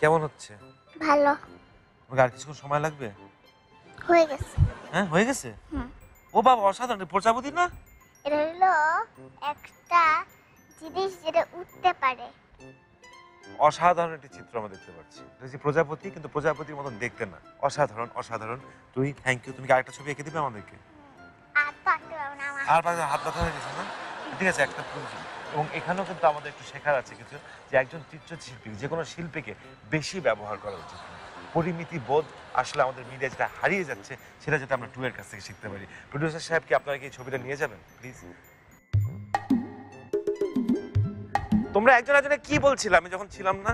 [SPEAKER 1] কেমন হচ্ছে?
[SPEAKER 2] ভালো
[SPEAKER 1] আর কিছুক্ষণ সময় লাগবে?
[SPEAKER 2] হয়ে গেছে।
[SPEAKER 1] হ্যাঁ, হয়ে গেছে? ও বাবা, অসাধারণ! প্রজাপতি না?
[SPEAKER 2] এটা হলো একটা জিনিস যেটা উঠতে পারে।
[SPEAKER 1] অসাধারণ একটি চিত্র আমরা দেখতে পাচ্ছি। এটা হচ্ছে প্রজাপতি, কিন্তু প্রজাপতির মতন দেখতে না। অসাধারণ, অসাধারণ। তুই থ্যাংক ইউ। তুমি কি আরেকটা ছবি এঁকে দিবে আমাদেরকে?
[SPEAKER 2] আর পারতে পারবো না আমার।
[SPEAKER 1] আর পাশে হাত ব্যথা হয়ে গেছে না? ঠিক আছে, একটা প্রয়োজন। এবং এখানেও কিন্তু আমাদের একটু শেখার আছে কিছু, যে একজন চিত্রশিল্পী যে কোনো শিল্পীকে বেশি ব্যবহার করা উচিত। পরিমিতি বোধ আসলে আমাদের মিডিয়া যেটা হারিয়ে যাচ্ছে, সেটা যাতে আমরা টুয়ের কাছ থেকে শিখতে পারি। প্রডিউসার সাহেব, কি আপনারা কি এই ছবিটা নিয়ে যাবেন প্লিজ? তোমরা একজন একজনে কি বলছিলে আমি যখন ছিলাম না?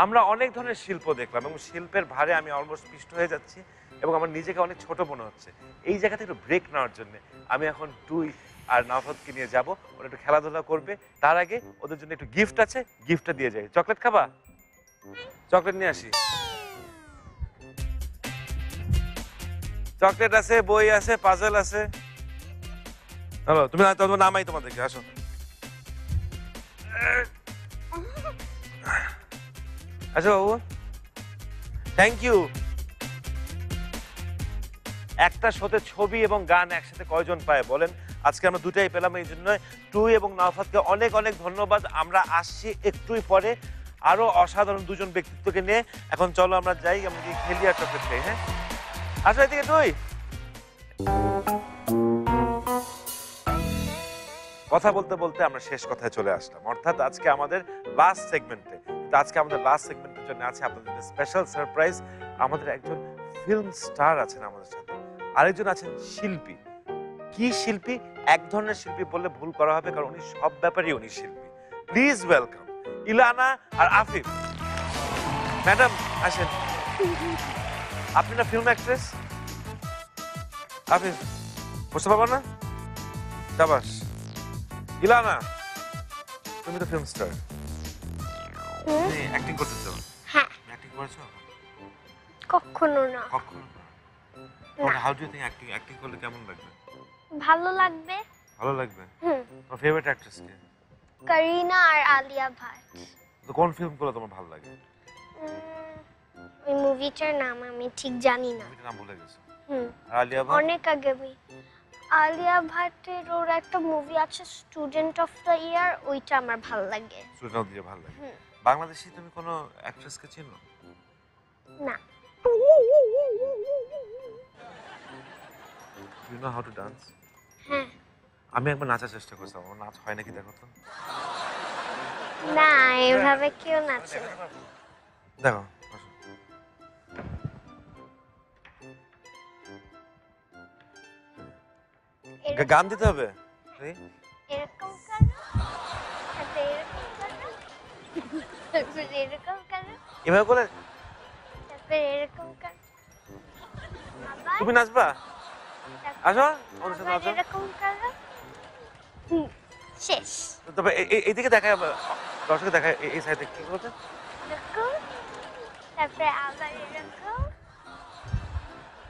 [SPEAKER 1] আমরা অনেক ধরনের শিল্প দেখলাম, এবং শিল্পের ভারে আমি অলমোস্ট পিষ্ট হয়ে যাচ্ছি, এবং আমার নিজেকে অনেক ছোট মনে হচ্ছে। এই জায়গা থেকে একটু ব্রেক নেওয়ার জন্য আমি এখন টুই আর নাফাতকে নিয়ে যাব। ওরা একটু খেলাধুলা করবে, তার আগে ওদের জন্য একটু গিফট আছে, গিফটটা দিয়ে যাই। চকলেট খাবা? চকলেট নিয়ে আসি। চকলেট আছে, বই আছে, পাজল আছে। চলো তুমি তোমার নামাই তোমাদেরকে, আসো। আসো বাবু, থ্যাংক ইউ। একটা শোতে ছবি এবং গান একসাথে কয়জন পায় বলেন? আজকে আমরা দুটাই পেলাম, এই জন্য টুই এবং নওফাতকে অনেক অনেক ধন্যবাদ। আমরা আসছি একটুই পরে আরো অসাধারণ দুজন ব্যক্তিত্বকে নিয়ে। এখন চলো আমরা যাই, আমরা গিয়ে খেলি আর চকলেট খাই। হ্যাঁ, আসো এদিকে টুই। কথা বলতে বলতে আমরা শেষ কথায় চলে আসলাম, অর্থাৎ আজকে আমাদের লাস্ট সেগমেন্টে। তো আজকে আমাদের লাস্ট সেগমেন্টের জন্য আছে আপনাদের স্পেশাল সারপ্রাইজ। আমাদের একজন ফিল্ম স্টার আছেন আমাদের সাথে, আরেকজন আছেন শিল্পী। কি শিল্পী? এক ধরনের শিল্পী বললে ভুল করা হবে, কারণ উনি সব ব্যাপারেই উনি শিল্পী। প্লিজ ওয়েলকাম ইলানা আর আফিফ। ম্যাডাম আসেন। আপনি না ফিল্ম অ্যাক্ট্রেস? আফিফ বুঝতে পারবো না? শাবাশ। ইলানা, তুমি তো ফিল্ম স্টার, তুমি অ্যাক্টিং করতে চাও?
[SPEAKER 3] হ্যাঁ।
[SPEAKER 1] অ্যাক্টিং করেছো?
[SPEAKER 3] কখনো না।
[SPEAKER 1] কখনো না। তোমার how do you think acting করলে কেমন লাগবে?
[SPEAKER 3] ভালো লাগবে।
[SPEAKER 1] ভালো লাগবে।
[SPEAKER 3] হুম।
[SPEAKER 1] তোমার ফেভারিট অ্যাক্ট্রেস কে?
[SPEAKER 3] করিনা আর আলিয়া ভাট।
[SPEAKER 1] তো কোন ফিল্মগুলো তোমার ভালো লাগে?
[SPEAKER 3] ওই মুভিটার নাম আমি ঠিক জানি না।
[SPEAKER 1] মুভিটার নাম ভুলে গেছো।
[SPEAKER 3] হুম।
[SPEAKER 1] আর আলিয়া ভাট?
[SPEAKER 3] অনেক আগে আমি আলিয়া ভাটের ওর একটা মুভি আছে স্টুডেন্ট অফ দ্য ইয়ার, ওইটা আমার ভালো লাগে।
[SPEAKER 1] সুজনাও দিয়ে ভালো লাগে।
[SPEAKER 3] হুম।
[SPEAKER 1] বাংলাদেশি তুমি কোনো অ্যাক্ট্রেসকে চিনো?
[SPEAKER 3] না।
[SPEAKER 1] You know how to dance?
[SPEAKER 3] হ্যাঁ।
[SPEAKER 1] আমি একবার নাচার চেষ্টা করছিলাম, আমার নাচ হয় নাকি দেখো তো।
[SPEAKER 3] না, এভাবে কেউ নাচে না।
[SPEAKER 1] দেখো, আসো। গান দিতে হবে?
[SPEAKER 3] এরকম করো, তারপরে এরকম করো, তারপরে এরকম করো,
[SPEAKER 1] এভাবে করে
[SPEAKER 3] তারপরে এরকম করো, আবার
[SPEAKER 1] তুমি নাচবা? আসো আমাদের সাথে,
[SPEAKER 3] আবার
[SPEAKER 1] আসো।
[SPEAKER 3] এরকম করো। হুম, শেষ।
[SPEAKER 1] তবে এইদিকে দেখায়, দর্শকে দেখায় এই সাইডে কি করতে।
[SPEAKER 3] এরকম, তারপরে আবার এরকম,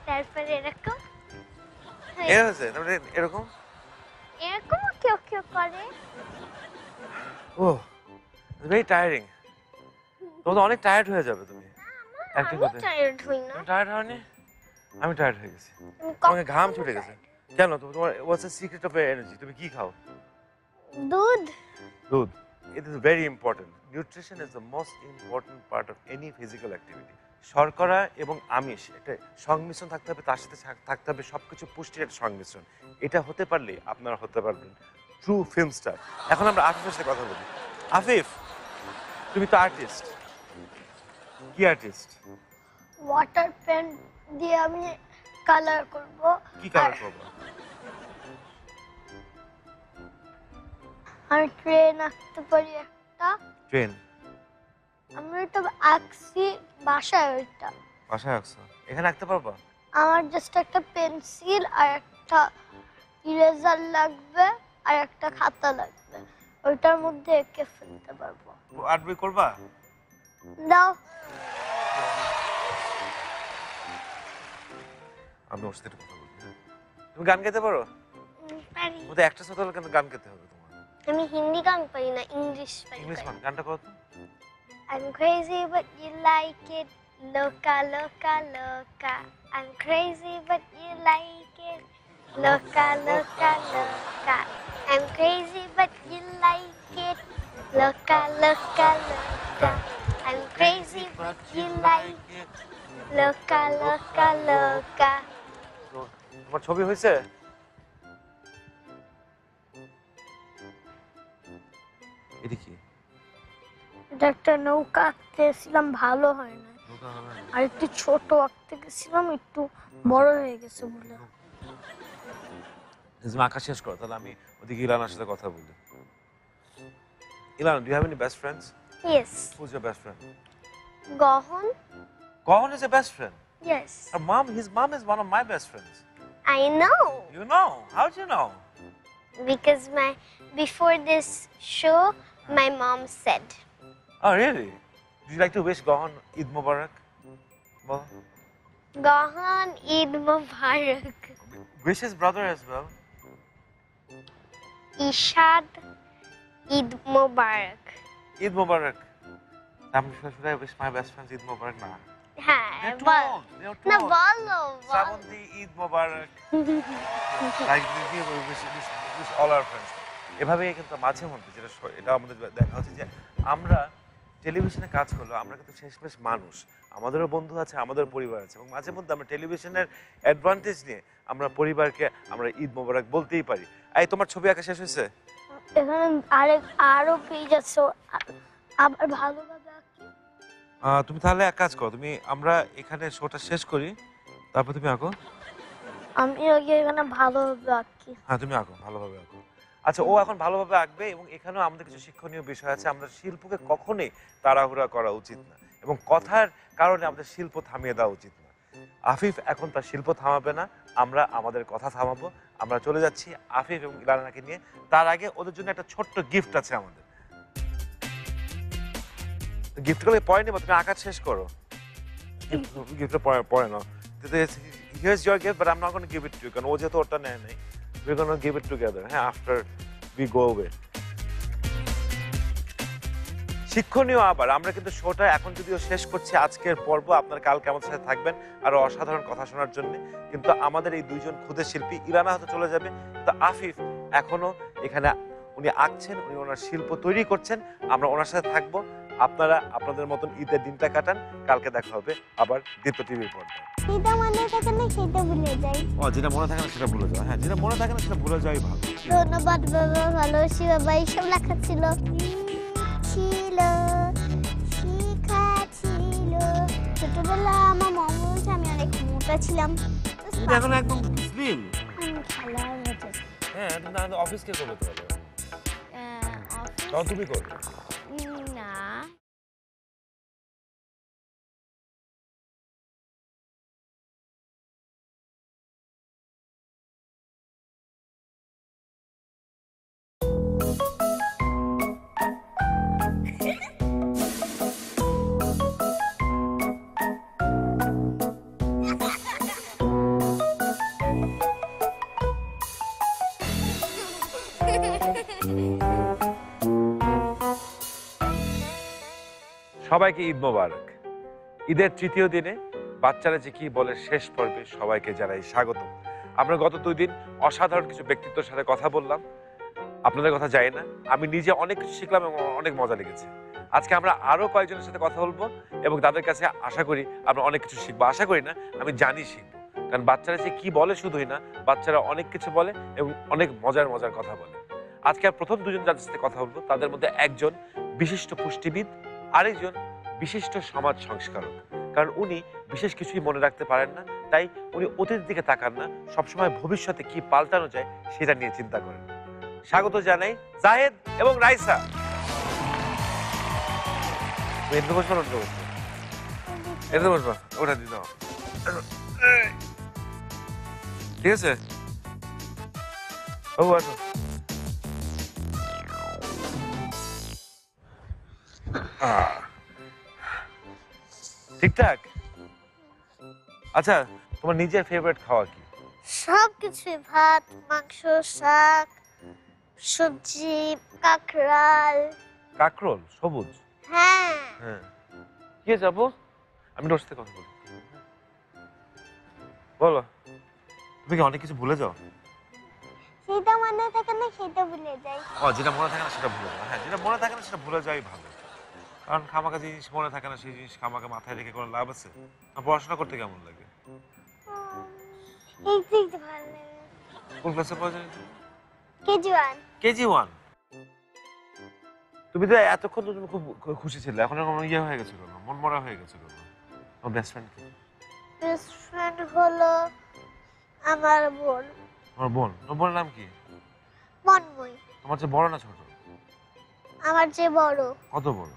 [SPEAKER 3] তারপরে এরকম,
[SPEAKER 1] এ হয়েছে, তারপরে এরকম।
[SPEAKER 3] এরকম কেউ কেউ করে।
[SPEAKER 1] ও ভেরি টায়ারিং। তোমার তো অনেক টায়ার্ড হয়ে যাবে তুমি অ্যাক্টিং
[SPEAKER 3] আমি
[SPEAKER 1] করতে।
[SPEAKER 3] টায়ার্ড হই না।
[SPEAKER 1] টায়ার্ড হওনি? আমি টায়ার্ড হয়ে গেছি,
[SPEAKER 3] আমি
[SPEAKER 1] তোমাকে ঘাম
[SPEAKER 3] কখনো
[SPEAKER 1] ছুটে গেছে। কেন? তোমার what's the secret of energy? তুমি কি খাও?
[SPEAKER 3] দুধ।
[SPEAKER 1] দুধ। It is very important. Nutrition is the most important part of any physical activity. শর্করা এবং আমিষ একটা সংমিশ্রণ থাকতে হবে, তার সাথে থাকতে হবে সবকিছু পুষ্টির একটা সংমিশ্রণ। এটা হতে পারলে আপনারা হতে পারবেন ট্রু ফিল্ম স্টার। এখন আমরা আফিফের সাথে কথা বলি। আফিফ, তুমি তো আর্টিস্ট। কি আর্টিস্ট?
[SPEAKER 3] ওয়াটার পেন দিয়ে আমি কালার করব।
[SPEAKER 1] কি কালার করবো?
[SPEAKER 3] আমি ট্রেন আঁকতে পারি একটা।
[SPEAKER 1] ট্রেন?
[SPEAKER 3] আমি ওইটা আঁকছি বাসায়। ওইটা
[SPEAKER 1] বাসায় আঁকছো? এখানে আঁকতে পারবা?
[SPEAKER 3] আমার জাস্ট একটা পেন্সিল আর একটা ইরেজার লাগবে আর একটা খাতা লাগবে, ওইটার মধ্যে এঁকে ফেলতে পারবো।
[SPEAKER 1] আর্ট বই করবা?
[SPEAKER 3] দাও।
[SPEAKER 1] আমি ওর সাথে একটু কথা বলবো। তুমি গান গাইতে পারো?
[SPEAKER 3] পারি।
[SPEAKER 1] ওদের একটা সাথে হলে কিন্তু গান গাইতে হবে তোমার।
[SPEAKER 3] আমি হিন্দি গান পারি না, ইংলিশ পারি।
[SPEAKER 1] ইংলিশ গানটা করো তো।
[SPEAKER 3] I'm crazy but you like it, loca loca loca. I'm crazy but you like it, loca loca loca. I'm crazy but you like it, loca loca loca. I'm crazy but you like it, loca loca loca.
[SPEAKER 1] তোমার ছবি হয়েছে? এদিকে
[SPEAKER 3] এটা একটা নৌকা আঁকতে গেছিলাম, ভালো হয় না। আর একটু ছোট আঁকতে গেছিলাম, একটু বড় হয়ে গেছে বলে।
[SPEAKER 1] তুমি আঁকা শেষ করো, তাহলে আমি ওদিকে ইলানার সাথে কথা বলি। Ilana, do you have any best friends?
[SPEAKER 3] Yes.
[SPEAKER 1] Who's your best friend?
[SPEAKER 3] গহন.
[SPEAKER 1] Gahan is your best friend.
[SPEAKER 3] Yes.
[SPEAKER 1] His mom is one of my best friends.
[SPEAKER 3] I know.
[SPEAKER 1] You know? How do you know?
[SPEAKER 3] Because before this show, my mom said.
[SPEAKER 1] Oh, really? Would you like to wish Gahan Eid Mubarak? Well,
[SPEAKER 3] Gahan Eid মুবারক।
[SPEAKER 1] Wish his brother as well.
[SPEAKER 3] Ishad Eid মুবারক।
[SPEAKER 1] Eid Mubarak. Should I wish my best friends Eid Mubarak? Nah.
[SPEAKER 3] হ্যাঁ
[SPEAKER 1] They're
[SPEAKER 3] বল।
[SPEAKER 1] told. They're
[SPEAKER 3] না
[SPEAKER 1] told.
[SPEAKER 3] বলো বল।
[SPEAKER 1] Sravandi Eid Mubarak. Like we wish all our friends. এভাবেই কিন্তু মাঝে মধ্যে যেটা এটা আমাদের দেখা হচ্ছে যে আমরা টেলিভিশনে কাজ করলো, আমরা কিন্তু শেষমেশ মানুষ, আমাদেরও বন্ধু আছে, আমাদের পরিবার আছে, এবং মাঝে মধ্যে আমরা টেলিভিশনের অ্যাডভান্টেজ নিয়ে আমরা পরিবারকে আমরা ঈদ মোবারক বলতেই পারি। এই তোমার ছবি আঁকা শেষ হয়েছে?
[SPEAKER 3] এখানে আরো পেজ আছে, আবার ভালোভাবে আঁকি।
[SPEAKER 1] তুমি তাহলে এক কাজ করো, আমরা এখানে শোটা শেষ করি, তারপর তুমি আঁকো।
[SPEAKER 3] আমি আগে এখানে ভালোভাবে আঁকি।
[SPEAKER 1] হ্যাঁ তুমি আঁকো, ভালোভাবে আঁকো। আচ্ছা, ও এখন ভালোভাবে আঁকবে, এবং এখানেও আমাদের কিছু শিক্ষণীয় বিষয় আছে। আমরা শিল্পকে কখনোই তাড়াহুড়া করা উচিত না, এবং কথার কারণে আমাদের শিল্প থামিয়ে দেওয়া উচিত না। আফিফ এখন তার শিল্প থামাবে না, আমরা আমাদের কথা থামাবো। আমরা চলে যাচ্ছি আফিফ এবং ইলানাকে নিয়ে। তার আগে ওদের জন্য একটা ছোট্ট গিফট আছে আমাদের। গিফটগুলো পরে নেবো, তুমি আঁকা শেষ করো। গিফটটা পরে নাও। Here's your gift, but I'm not going to give it to you, কারণ ও যেহেতু ওটা নেয় নাই। We're going to give it together, হ্যাঁ, after we go away. শিক্ষণীয় আবার আমরা কিন্তু শোটা এখন যদিও শেষ করছি আজকের পর্ব, আপনারা কালকে আমাদের সাথে থাকবেন আরো অসাধারণ কথা শোনার জন্য। কিন্তু আমাদের এই দুইজন ক্ষুদে শিল্পী, ইলানা হয়তো চলে যাবে, কিন্তু আফিফ এখনো এখানে, উনি আঁকছেন, উনি ওনার শিল্প তৈরি করছেন, আমরা ওনার সাথে থাকবো। আপনারা আপনাদের মতন ঈদের দিনটা কাটান, কালকে দেখা হবে আবার দীপ্ত টিভির পর্দায়।
[SPEAKER 2] সেটা মনে থাকে না সেটা ভুলে যাই।
[SPEAKER 1] ও যেটা মনে থাকে না সেটা ভুলে যাও, হ্যাঁ যেটা মনে থাকে না সেটা ভুলে যাওয়াই ভালো।
[SPEAKER 2] ধন্যবাদ বাবা, ভালোবাসি বাবা, এইসব লেখা ছিল। ছিল শিখা ছিল ছোটবেলা, আমার মম বলছে আমি অনেক মোটা ছিলাম।
[SPEAKER 1] তুমি এখন একদম স্লিম।
[SPEAKER 2] খেলার হচ্ছে
[SPEAKER 1] হ্যাঁ, না অফিস কে করবে তাহলে? তুমি করবে
[SPEAKER 3] না।
[SPEAKER 1] সবাইকে ঈদ মোবারক। ঈদের তৃতীয় দিনে বাচ্চারা যে কি বলে শেষ পর্বে সবাইকে জানাই স্বাগত। আমরা গত 2 দিন অসাধারণ কিছু ব্যক্তিত্বের সাথে কথা বললাম, আপনাদের কথা জানি না, আমি নিজে অনেক কিছু শিখলাম এবং অনেক মজা লেগেছে। আজকে আমরা আরো কয়েকজনের সাথে কথা বলবো এবং তাদের কাছে আশা করি আমরা অনেক কিছু শিখবো। আশা করি না, আমি জানি শিখবো, কারণ বাচ্চারা যে কি বলে শুধুই না, বাচ্চারা অনেক কিছু বলে এবং অনেক মজার মজার কথা বলে। আজকে প্রথম 2 জন যাদের সাথে কথা বলবো তাদের মধ্যে একজন বিশিষ্ট পুষ্টিবিদ, আরেকজন বিশিষ্ট সমাজ সংস্কারক। কারণ উনি বিশেষ কিছুই মনে রাখতে পারেন না, তাই উনি অতীতের দিকে তাকান না, সবসময় ভবিষ্যতে কি পাল্টানো যায় সেটা নিয়ে চিন্তা করেন। স্বাগত জানাই জাহেদ এবং রাইসা। এতে বসবো না, এতে বসবো, ওটা দিন ঠিক আছে। ও আসো। ঠিকঠাক। আচ্ছা, তোমার নিজের ফেভারিট খাওয়া কি?
[SPEAKER 2] সবকিছু, ভাত, মাংস, শাক, সবজি, কাঁকড়াল।
[SPEAKER 1] কাকরোল সবুজ?
[SPEAKER 2] হ্যাঁ।
[SPEAKER 1] হ্যাঁ। কি যাবো, আমি ওর সাথে কথা বলি। বলো, তুমি কি অনেক কিছু ভুলে যাও?
[SPEAKER 2] সেটা মনে থাকে না সেটা ভুলে যাই।
[SPEAKER 1] ও যেটা মনে থাকে না সেটা ভুলে যাও। হ্যাঁ, যেটা মনে থাকে না সেটা ভুলে যাওয়াই ভালো, কারণ খামাখা জিনিস মনে থাকে না, সেই জিনিস খামাখা মাথায় রেখে কোনো লাভ আছে? পড়াশোনা করতে কেমন লাগে?
[SPEAKER 2] এই তো ভালো লাগে।
[SPEAKER 1] কোন ক্লাসে পড়ো জানি?
[SPEAKER 2] কেজি 1।
[SPEAKER 1] কেজি 1। তুমি তো এতক্ষণ তো তুমি খুব খুশি ছিলে, এখন এরকম ইয়ে হয়ে গেছে কেন, মন মরা হয়ে গেছে কেন? তোমার বেস্ট ফ্রেন্ড কি?
[SPEAKER 2] বেস্ট ফ্রেন্ড হলো আমার বোন।
[SPEAKER 1] তোমার বোন? তোমার বোনের নাম কি?
[SPEAKER 2] মনময়।
[SPEAKER 1] তোমার চেয়ে বড় না ছোট?
[SPEAKER 2] আমার চেয়ে বড়।
[SPEAKER 1] কত বড়?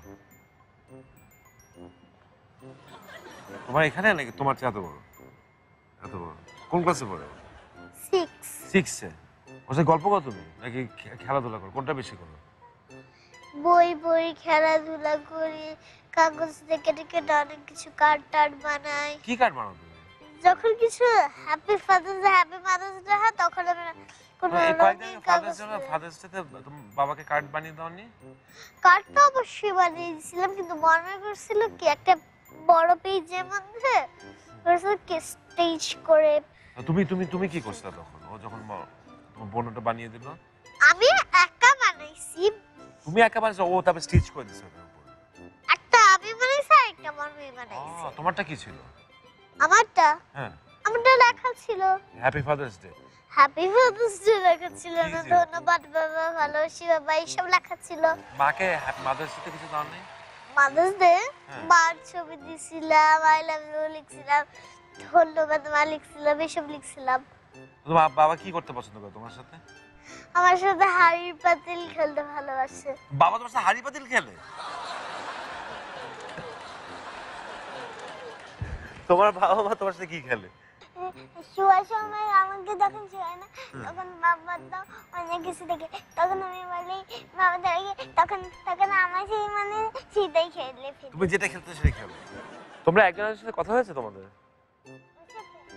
[SPEAKER 1] তোমার এখানে নাকি তোমার চেয়ে এত বড়? এত বড়। কোন ক্লাসে পড়ো?
[SPEAKER 2] 6।
[SPEAKER 1] 6-এ। ওর সাথে গল্প করো তুমি নাকি খেলাধুলা করো, কোনটা বেশি করো?
[SPEAKER 2] বই বই খেলাধুলা করি, কাগজ থেকে থেকে অনেক কিছু কার্ড টার্ড বানাই।
[SPEAKER 1] কি কার্ড বানাও তুমি?
[SPEAKER 2] যখন কিছু হ্যাপি ফাদার্স ডে হয় তখন আমি কোনো
[SPEAKER 1] এই কয়েকদিন
[SPEAKER 2] রঙিন
[SPEAKER 1] ফাদার্স
[SPEAKER 2] কাগজ
[SPEAKER 1] ডে ফাদার্স ডে তে বাবাকে কার্ড বানিয়ে দাওনি?
[SPEAKER 2] কার্ডটা অবশ্যই বানিয়ে দিয়েছিলাম, কিন্তু মনে করছিল কি একটা বড় পেজের মধ্যে স্টেজ করে।
[SPEAKER 1] তুমি তুমি তুমি কি করছিলা তখন? ও যখন তোমার বোন ওটা বানিয়ে দিল,
[SPEAKER 2] আমি একা বানাইছি,
[SPEAKER 1] তুমি একা বানিয়েছো, ও তারপর স্টিচ করে দিছে ওটার উপর?
[SPEAKER 2] একটা আমি বানাইছি আর একটা মর্মি বানাইছি।
[SPEAKER 1] তোমারটা কি ছিল?
[SPEAKER 2] আমারটা
[SPEAKER 1] হ্যাঁ,
[SPEAKER 2] লেখা ছিল
[SPEAKER 1] happy father's day.
[SPEAKER 2] Happy father's day লেখা ছিল
[SPEAKER 1] কি
[SPEAKER 2] না,
[SPEAKER 1] ছিল?
[SPEAKER 2] ধন্যবাদ বাবা, ভালোবাসি বাবা, এইসব লেখা ছিল।
[SPEAKER 1] মাকে মাদার্স ডে কিছু দাও নাই?
[SPEAKER 2] মাদার্স ডে
[SPEAKER 1] হ্যাঁ।
[SPEAKER 2] মার ছবি দিছিলাম, আই লাভ ইউ লিখছিলাম, ধন্যবাদ মা লিখছিলাম, এসব লিখছিলাম।
[SPEAKER 1] তোমার বাবা কি করতে পছন্দ করে তোমার সাথে?
[SPEAKER 2] আমার সাথে হাড়ি পাতিল খেলতে ভালোবাসে।
[SPEAKER 1] বাবা তোমার সাথে হাড়ি পাতিল খেলে? তোমার বাবা মা তোমার সাথে কি খেলে?
[SPEAKER 2] শোয়ার সময় আমাকে যখন শোয়ায় না, তখন বাবা তো অনেক কিছু দেখে, তখন আমি বলি বাবা দেখে, তখন আমার সেই মানে সেটাই খেলে ফেলি।
[SPEAKER 1] তুমি যেটা খেলতে সেটাই খেলো। তোমরা একজনের সাথে কথা হয়েছে তোমাদের?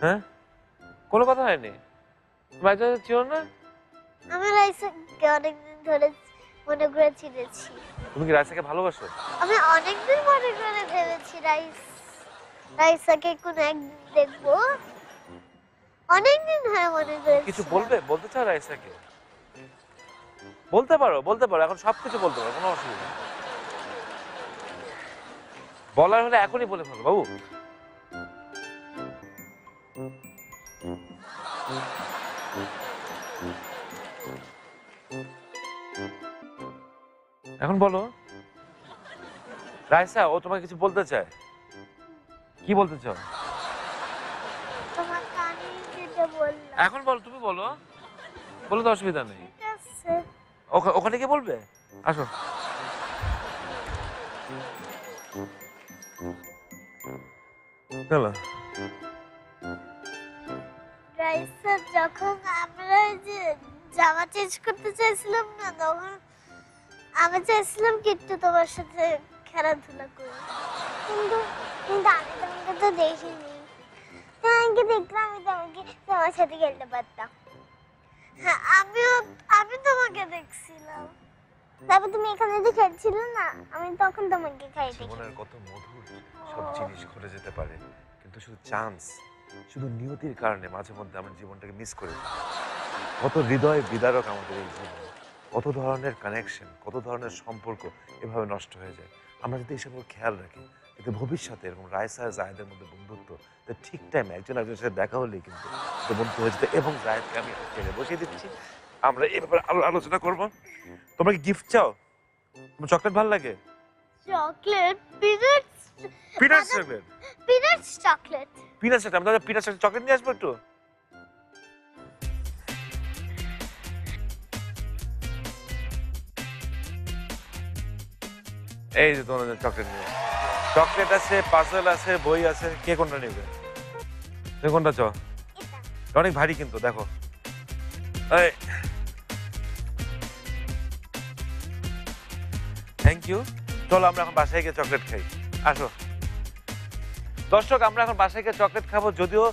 [SPEAKER 1] হ্যাঁ, কোনো কথা হয়নি? তোমরা একজনের চিনো না?
[SPEAKER 2] আমি রাইসাকে অনেকদিন ধরে মনে করে চিনেছি।
[SPEAKER 1] তুমি কি রাইসাকে ভালোবাসো?
[SPEAKER 2] আমি অনেকদিন মনে করে ভেবেছি রাইসাকে কোনো একদিন দেখবো, অনেকদিন ধরে মনে করে।
[SPEAKER 1] কিছু বলতে চাও রাইসাকে? বলতে পারো, এখন সবকিছু বলতে পারো, কোনো অসুবিধা নেই। বলার হলে এখনই বলে ফেলো বাবু। এখন বলো রাইসা, ও তোমাকে কিছু বলতে চায়। কি বলতে চাও?
[SPEAKER 2] তোমাকে আমি যেটা বললাম।
[SPEAKER 1] এখন বলো, তুমি বলো, বলো তো, অসুবিধা নেই।
[SPEAKER 2] ঠিক আছে।
[SPEAKER 1] ওখানে কি বলবে? আসো। চলো।
[SPEAKER 2] রাইসা, যখন আমরা যে জামা চেঞ্জ করতে চাইছিলাম না, তখন আমি চাইছিলাম কি একটু তোমার সাথে খেলাধুলা করি, কিন্তু কিন্তু আমি তোমাকে তো দেখিনি। তোমাকে দেখলাম, আমি তোমার সাথে খেলতে পারতাম। হ্যাঁ, আমি তোমাকে দেখছিলাম, তারপর তুমি এখানে যে খেলছিলে না, আমি তখন তোমাকে খাইতে।
[SPEAKER 1] জীবনের কত মধুর সব জিনিস ঘটে যেতে পারে, কিন্তু শুধু চান্স, শুধু নিয়তির কারণে মাঝে মধ্যে আমরা জীবনটাকে মিস করে ফেলি। কত হৃদয় বিদারক আমাদের এই জীবন, কত ধরনের কানেকশন, কত ধরনের সম্পর্ক এভাবে নষ্ট হয়ে যায়। আমরা যদি এইসব খেয়াল রাখি, কিন্তু ভবিষ্যতে এরকম রাইসা আর জায়েদের মধ্যে বন্ধুত্ব, ঠিক টাইমে একজন একজনের সাথে দেখা হলেই কিন্তু বন্ধু হয়ে যেত। এবং জায়েদকে আমি টেনে বসিয়ে দিচ্ছি, আমরা এ ব্যাপারে আলোচনা করবো। তোমরা কি গিফট চাও? তোমার চকলেট ভালো লাগে?
[SPEAKER 2] Chocolate, peanuts
[SPEAKER 1] chocolate,
[SPEAKER 2] peanuts chocolate.
[SPEAKER 1] Peanut chocolate, আমি পিনাট চকলেট নিয়ে আসবো একটু। এই যে তোমাদের চকলেট নিয়ে, চকলেট আছে, পাজল আছে, বই আছে, কে কোনটা নেবে? তুমি কোনটা চাও? অনেক ভারী কিন্তু, দেখো। Thank you. চলো আমরা এখন বাসায় গিয়ে চকলেট খাই, আসো। দর্শক, আমরা এখন বাসায় গিয়ে চকলেট খাবো, যদিও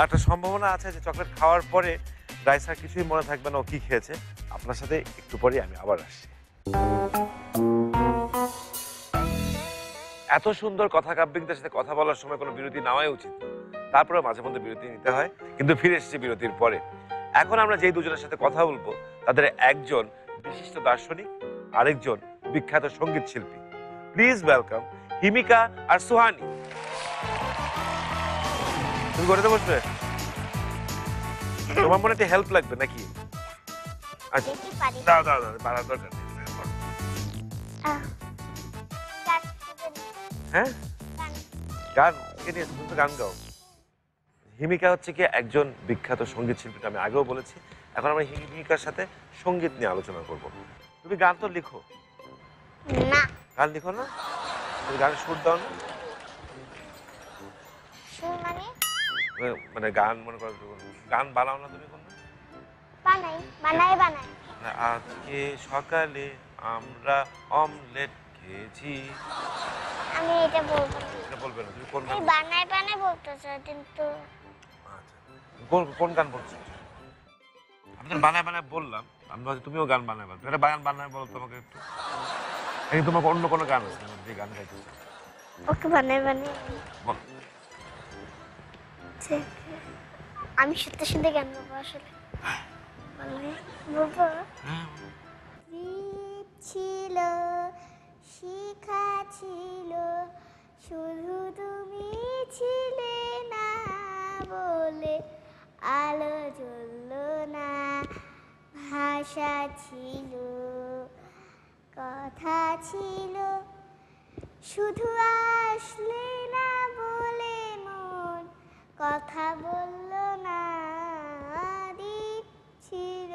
[SPEAKER 1] একটা সম্ভাবনা আছে যে চকলেট খাওয়ার পরে রাইসার কিছুই মনে থাকবে না ও কি খেয়েছে। আপনার সাথে একটু পরে আমি আবার আসছি। এত সুন্দর কথা কাব্যিকদের সাথে কথা বলার সময় কোনো বিরতি নেওয়াই উচিত, তারপরে মাঝে মধ্যে বিরতি নিতে হয়, কিন্তু ফিরে এসেছি বিরতির পরে। এখন আমরা যেই দুজনের সাথে কথা বলবো, তাদের একজন বিশিষ্ট দার্শনিক, আরেকজন বিখ্যাত সঙ্গীত শিল্পী। প্লিজ ওয়েলকাম হিমিকা আর সুহানি। তুমি ঘরেতে বসবে? তোমার মনে একটা হেল্প লাগবে নাকি? আচ্ছা, দাও দাও দাও, বাড়ার দরকার নেই। হ্যাঁ, গান কে নিয়ে তুমি তো গান গাও। হিমিকা হচ্ছে কি একজন বিখ্যাত সঙ্গীত শিল্পী, আমি আগেও বলেছি। এখন আমরা হিমিকার সাথে সঙ্গীত নিয়ে আলোচনা করব। তুমি গান তো লিখো
[SPEAKER 2] না?
[SPEAKER 1] গান লিখো না? তুমি গানের সুর দাও না?
[SPEAKER 2] সুর
[SPEAKER 1] মানে গান মনে করো, গান বানাও না তুমি? কোনো
[SPEAKER 2] বানাই।
[SPEAKER 1] আজকে সকালে আমরা অমলেট খেয়েছি,
[SPEAKER 2] আমি এটা বলবো না।
[SPEAKER 1] এটা বলবে না? তুমি কোন
[SPEAKER 2] বানাই বলতে চাই, কিন্তু
[SPEAKER 1] কোন গান বলছো? আমি তো বানায় বানায় বললাম, আমি ভাবছি তুমিও গান বানাবে। এটা গান বানায় বলো তোমাকে একটু। এই তোমার অন্য কোনো গান আছে যে গান গাইতে চাও?
[SPEAKER 2] ওকে বানাই বানাই
[SPEAKER 1] বল।
[SPEAKER 2] ঠিক। আমি শুনতে শুনতে গান গাবো আসলে। বাবা
[SPEAKER 1] হ্যাঁ,
[SPEAKER 2] ছিল শিখা ছিল শুধু তুমি ছিলে না বলে আলো জ্বললো না ভাষা ছিল কথা ছিল শুধু আসলে না বলে মন কথা বললো না দ্বীপ ছিল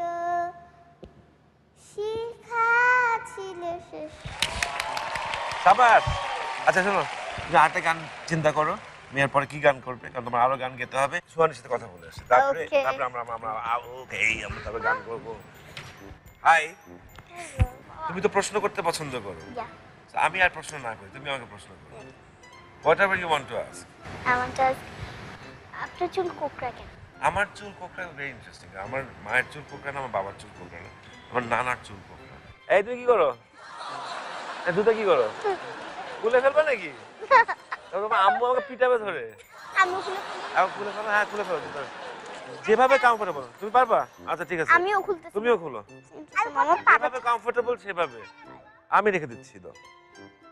[SPEAKER 2] শিখা ছিল শেষ।
[SPEAKER 1] সাবাস। আচ্ছা শোনো, তুমি আরেকটা গান চিন্তা করো, মেয়ের পরে কি গান করবে, কারণ তোমার আরো গান গেতে হবে। সুহানের সাথে কথা বলে আসি, তারপরে
[SPEAKER 2] Okay.
[SPEAKER 1] তারপরে আমরা ওকে আমরা তারপরে গান করবো। হাই, তুমি তো প্রশ্ন করতে পছন্দ করো,
[SPEAKER 2] Yeah.
[SPEAKER 1] আমি আর প্রশ্ন না করি, তুমি আমাকে প্রশ্ন করো। Whatever you want to ask.
[SPEAKER 2] আমারটা আপনার চুল কোকড়া কেন?
[SPEAKER 1] আমার চুল কোকড়া ভেরি ইন্টারেস্টিং। আমার মায়ের চুল কোকড়া না, আমার বাবার চুল কোকড়া না, আমার নানার চুল কোকড়া। এই তুমি কি করো? এই দুটো কি করো? খুলে ফেলবে নাকি? তোমার আম্মু আমাকে পিটাবে ধরে।
[SPEAKER 2] আমি খুলে
[SPEAKER 1] খুলে ফেলো, হ্যাঁ খুলে ফেলো, যেভাবে কমফোর্টেবল। তুমি পারবা? আচ্ছা ঠিক আছে,
[SPEAKER 2] আমিও খুলতেছি।
[SPEAKER 1] তুমিও খুলো,
[SPEAKER 2] মামা পাবে।
[SPEAKER 1] যেভাবে কমফোর্টেবল সেভাবে। আমি রেখে দিচ্ছি তো,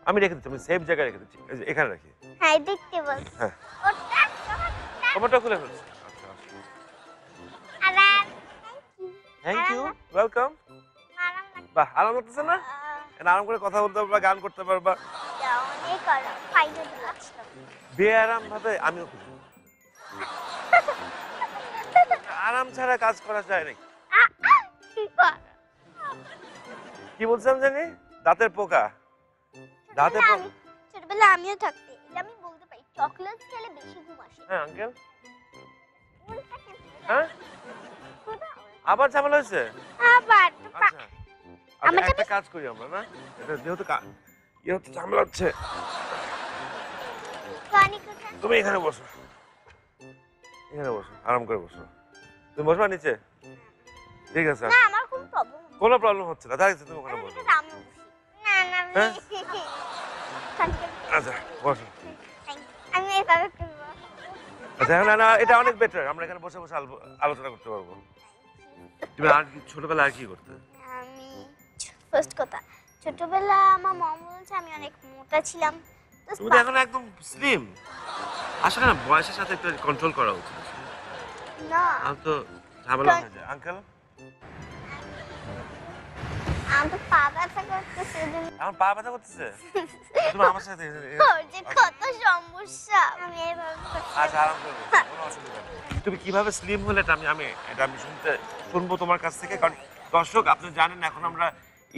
[SPEAKER 1] আমি রেখে দিচ্ছি, আমি সেফ জায়গায় রেখে দিচ্ছি, এই যে এখানে রাখি।
[SPEAKER 2] হ্যাঁ দেখতে বল।
[SPEAKER 1] হ্যাঁ,
[SPEAKER 2] ওটা
[SPEAKER 1] তোমারটা খুলে ফেলছি। আচ্ছা,
[SPEAKER 2] আরাম।
[SPEAKER 1] Thank you, welcome.
[SPEAKER 2] আরাম লাগে।
[SPEAKER 1] বাহ, আরাম লাগতেছে না? এখন আরাম করে কথা বলতে পারবা, গান করতে পারবা।
[SPEAKER 2] অনেক আরাম। ফাইনালি আসলাম।
[SPEAKER 1] বেআরাম ভাবে আমিও খুঁজি। আরাম ছাড়া কাজ করা যায় নাকি?
[SPEAKER 2] কি কর?
[SPEAKER 1] কি বলছিলাম জানি? দাঁতের পোকা। দাঁতের পোকা।
[SPEAKER 2] ছোটবেলায় আমিও থাকতে, এটা আমি বলতে পারি, চকলেট খেলে বেশি ঘুম আসে।
[SPEAKER 1] হ্যাঁ আঙ্কেল।
[SPEAKER 2] উল্টা কেন?
[SPEAKER 1] হ্যাঁ,
[SPEAKER 2] কোথাও?
[SPEAKER 1] আবার ঝামেলা হয়েছে?
[SPEAKER 2] আবার তো
[SPEAKER 1] আচ্ছা, আচ্ছা,
[SPEAKER 2] আমাকে
[SPEAKER 1] একটা কাজ করি আমরা না, এটা যেহেতু যেহেতু ঝামেলা হচ্ছে,
[SPEAKER 2] পানি কোথায়?
[SPEAKER 1] তুমি এখানে বসো, এখানে বসো, আরাম করে বসো। তুমি বসবা নিচে? ঠিক আছে,
[SPEAKER 2] না আমার কোনো প্রবলেম নেই।
[SPEAKER 1] কোনো প্রবলেম হচ্ছে না, দাঁড়িয়েছে, তুমি ওখানে বসো।
[SPEAKER 2] ঠিক আছে, আমিও বসি। না না
[SPEAKER 1] হ্যাঁ? আচ্ছা বসো।
[SPEAKER 2] আমি এভাবে করবো।
[SPEAKER 1] আচ্ছা না না, এটা অনেক বেটার, আমরা এখানে বসে বসে আলোচনা করতে পারবো। তুমি আর ছোটবেলা আর কি করতে?
[SPEAKER 2] আমি ফার্স্ট কথা, ছোটবেলা আমার মম বলছে আমি অনেক মোটা ছিলাম। তো
[SPEAKER 1] তুমি তো এখন একদম স্লিম। আসলে না, বয়সের সাথে একটু কন্ট্রোল করা উচিত।
[SPEAKER 2] না
[SPEAKER 1] আর তো ঝামেলা হয়ে যায়। আঙ্কেল,
[SPEAKER 2] আমার তো পা ব্যথা করতেছে।
[SPEAKER 1] আমার পা ব্যথা করতেছে, তুমি আমার সাথে
[SPEAKER 2] ওর যে কত সমস্যা। আমি এভাবে করতে
[SPEAKER 1] আচ্ছা আরাম করে বসো, কোনো অসুবিধা নেই। তুমি কিভাবে স্লিম হলে এটা আমি শুনবো তোমার কাছ থেকে। কারণ দর্শক, আপনি জানেন এখন আমরা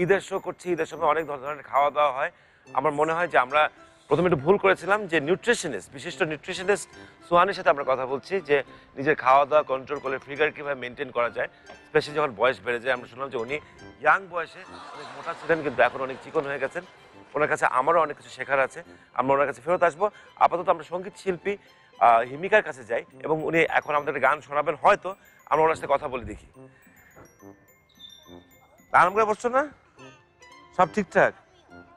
[SPEAKER 1] ঈদের শো করছি, ঈদের সময় অনেক ধরনের খাওয়া দাওয়া হয়। আমার মনে হয় যে আমরা প্রথমে একটু ভুল করেছিলাম, যে নিউট্রিশনিস্ট, বিশিষ্ট নিউট্রিশনিস্ট সুহানের সাথে আমরা কথা বলছি যে নিজের খাওয়া দাওয়া কন্ট্রোল করলে ফিগার কিভাবে মেনটেন করা যায়, স্পেশালি যখন বয়স বেড়ে যায়। আমরা শুনলাম যে উনি ইয়াং বয়সে অনেক মোটা ছিলেন, কিন্তু এখন অনেক চিকন হয়ে গেছেন। ওনার কাছে আমারও অনেক কিছু শেখার আছে, আমরা ওনার কাছে ফেরত আসবো। আপাতত আমরা সঙ্গীত শিল্পী হিমিকার কাছে যাই, এবং উনি এখন আমাদের গান শোনাবেন। হয়তো আমরা ওনার সাথে কথা বলে দেখি। আরাম করে বসছো না? সব ঠিকঠাক?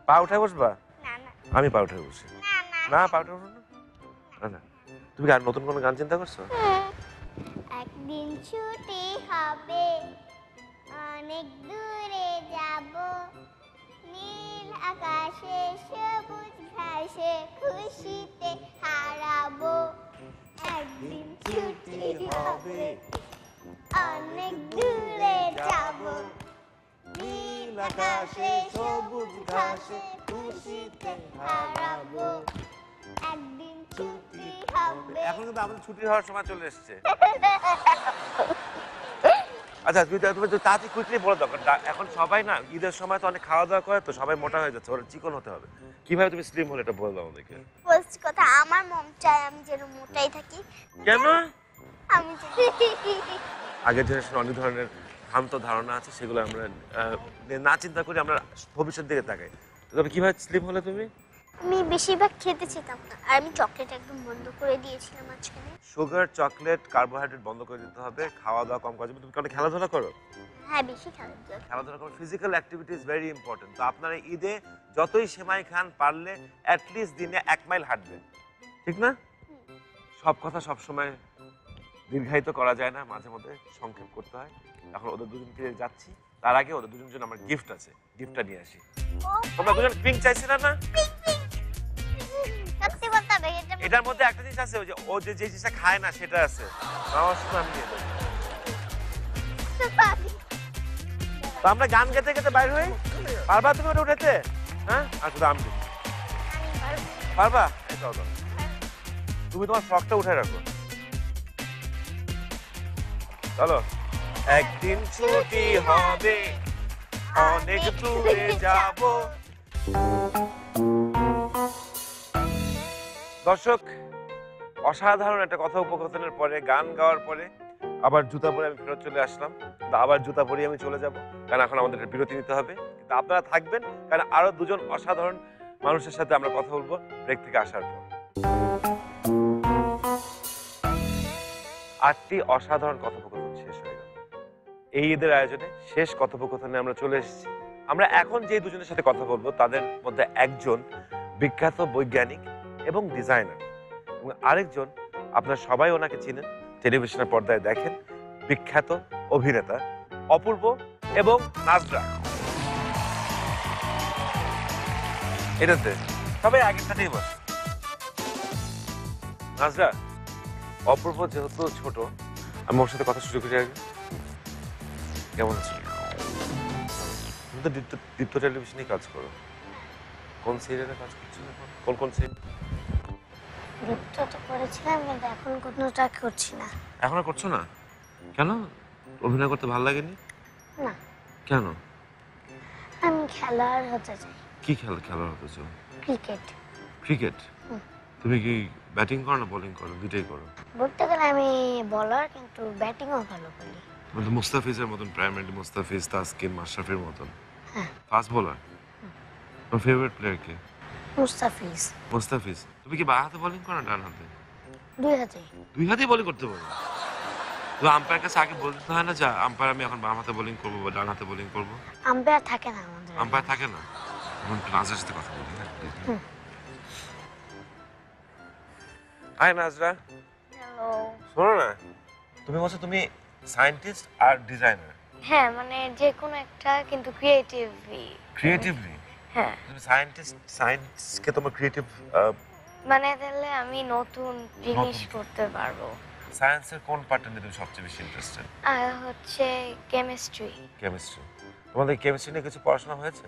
[SPEAKER 1] পা উঠায় বসবা?
[SPEAKER 2] না না
[SPEAKER 1] আমি পা উঠায় বসি।
[SPEAKER 2] না না
[SPEAKER 1] না, পা উঠে বসো না। না না, তুমি আর নতুন কোনো গান চিন্তা করছো?
[SPEAKER 2] একদিন ছুটি হবে, অনেক দূরে যাব, নীল আকাশে সবুজ ঘাসে খুশিতে হারাবো। একদিন ছুটি হবে, অনেক দূরে যাব, নীল আকাশে সবুজ ঘাসে খুশিতে হারাবো। একদিন ছুটি হবে।
[SPEAKER 1] এখন কিন্তু আমাদের ছুটি হওয়ার সময় চলে এসেছে। আচ্ছা তুমি তাড়াতাড়ি কুইকলি বলে দাও, কারণ এখন সবাই না ঈদের সময় তো অনেক খাওয়া দাওয়া করে, তো সবাই মোটা হয়ে যাচ্ছে, ওরা চিকন হতে হবে। কিভাবে তুমি স্লিম হলে এটা বলে দাও আমাদেরকে।
[SPEAKER 2] ফার্স্ট কথা, আমার মম চায় আমি যেন মোটাই থাকি।
[SPEAKER 1] কেন?
[SPEAKER 2] আমি
[SPEAKER 1] আগের জেনারেশন অনেক ধরনের ভ্রান্ত ধারণা আছে, সেগুলো আমরা না চিন্তা করি, আমরা ভবিষ্যৎ দিকে তাকাই। তবে কিভাবে স্লিম হলে তুমি?
[SPEAKER 2] আমি বেশিরভাগ খেতে চেতাম না, আর আমি চকলেট একদম বন্ধ করে দিয়েছিলাম মাঝখানে।
[SPEAKER 1] সুগার, চকলেট, কার্বোহাইড্রেট বন্ধ করে দিতে হবে, খাওয়া দাওয়া কম করা যাবে। তুমি কারণে খেলাধুলা করো?
[SPEAKER 2] হ্যাঁ, বেশি খেলাধুলা।
[SPEAKER 1] খেলাধুলা করো, physical activity is very important. তো আপনারা ঈদে যতই সেমাই খান, পারলে অ্যাটলিস্ট দিনে 1 মাইল হাঁটবেন, ঠিক না? সব কথা সব সময় দীর্ঘায়িত করা যায় না, মাঝে মধ্যে সংক্ষেপ করতে হয়। এখন ওদের দুজনকে যাচ্ছি, তার আগে ওদের দুজনের জন্য আমার গিফট আছে, গিফটটা নিয়ে আসি। তোমরা দুজন পিঙ্ক চাইছিলে না?
[SPEAKER 2] সত্যি বলতে হবে,
[SPEAKER 1] এটার মধ্যে একটা জিনিস আছে, ওই যে ও যে জিনিসটা খায় না সেটা আছে। আমার সময় আমি দিয়ে দেবো। তো আমরা গান গেতে গেতে বাইরে হই, পারবা তুমি ওটা উঠেতে? হ্যাঁ, আর শুধু আমি পারবা? এই দাও দাও, তুমি তোমার ফ্রকটা উঠে রাখো। চলো। একদিন ছুটি হবে, অনেক দূরে যাব। দর্শক, অসাধারণ একটা কথোপকথনের পরে, গান গাওয়ার পরে আবার জুতা পরে আমি ফেরত চলে আসলাম। কিন্তু আবার জুতা পরে আমি চলে যাব, কারণ এখন আমাদের একটা বিরতি নিতে হবে। কিন্তু আপনারা থাকবেন, কারণ আরো দুজন অসাধারণ মানুষের সাথে আমরা কথা বলবো ব্রেক থেকে আসার পর। 8টি অসাধারণ কথোপকথন শেষ হয়ে গেল। এই ঈদের আয়োজনে শেষ কথোপকথনে আমরা চলে এসেছি। আমরা এখন যে দুজনের সাথে কথা বলবো তাদের মধ্যে একজন বিখ্যাত বৈজ্ঞানিক এবং ডিজাইনার, এবং আরেকজন আপনারা সবাই ওনাকে চিনেন, টেলিভিশনের পর্দায় দেখেন, বিখ্যাত অভিনেতা অপূর্ব এবং নাজরা। এটাতে সবাই আগের সাথেই বস। নাজরা, অপূর্ব যেহেতু ছোট, আমি ওর সাথে কথা শুরু করি আগে। কেমন আছো? তুমি তো দীপ্ত টেলিভিশনে কাজ করো, কোন সিরিয়ালে কাজ করছো এখন? কোন কোন সিরিয়াল?
[SPEAKER 2] দীপ্ত তো করেছিলাম, কিন্তু এখন কোনোটা করছি না।
[SPEAKER 1] এখন আর করছো না? কেন? অভিনয় করতে ভালো লাগেনি?
[SPEAKER 2] না,
[SPEAKER 1] কেন?
[SPEAKER 2] আমি খেলার হতে চাই।
[SPEAKER 1] কি খেলা হতে চাও?
[SPEAKER 2] ক্রিকেট।
[SPEAKER 1] ক্রিকেট? তুমি কি ব্যাটিং করো না বোলিং করো? দুটোই করো?
[SPEAKER 2] বলতে গেলে আমি বলার, কিন্তু ব্যাটিংও ভালো করি।
[SPEAKER 1] মানে মুস্তাফিজের মতন, প্রাইমারি মুস্তাফিজ, তাসকিন, মাশরাফির মতন?
[SPEAKER 2] হ্যাঁ।
[SPEAKER 1] Fast bowler? তোমার ফেভারিট প্লেয়ার কে?
[SPEAKER 2] মুস্তাফিজ।
[SPEAKER 1] মুস্তাফিজ। তুমি কি বাঁ হাতে বোলিং করো না ডান হাতে?
[SPEAKER 2] দুই হাতে।
[SPEAKER 1] দুই হাতেই বোলিং করতে পারো? তো আম্পায়ার কাছে আগে বলতে হয় না যে আম্পায়ার আমি এখন বাম হাতে বোলিং করবো বা ডান হাতে বোলিং করবো?
[SPEAKER 2] আম্পায়ার থাকে না আমাদের।
[SPEAKER 1] আম্পায়ার থাকে না? এখন নাজরার সাথে কথা বলি। হাই নাজরা।
[SPEAKER 3] হ্যালো।
[SPEAKER 1] শোনো না, তুমি বলছো তুমি সায়েন্টিস্ট আর ডিজাইনার।
[SPEAKER 3] হ্যাঁ, মানে যে কোনো একটা, কিন্তু ক্রিয়েটিভ।
[SPEAKER 1] ক্রিয়েটিভলি?
[SPEAKER 3] হ্যাঁ,
[SPEAKER 1] তুমি সায়েন্টিস্ট, সায়েন্সকে তোমার ক্রিয়েটিভ
[SPEAKER 3] মানে তাহলে আমি নতুন জিনিস
[SPEAKER 1] নতুন।
[SPEAKER 3] করতে পারবো।
[SPEAKER 1] সায়েন্সের কোন পার্টটা নিয়ে তুমি সবচেয়ে বেশি ইন্টারেস্টেড?
[SPEAKER 3] আর হচ্ছে কেমিস্ট্রি।
[SPEAKER 1] কেমিস্ট্রি। তোমাদের কেমিস্ট্রি নিয়ে কিছু পড়াশোনা হয়েছে?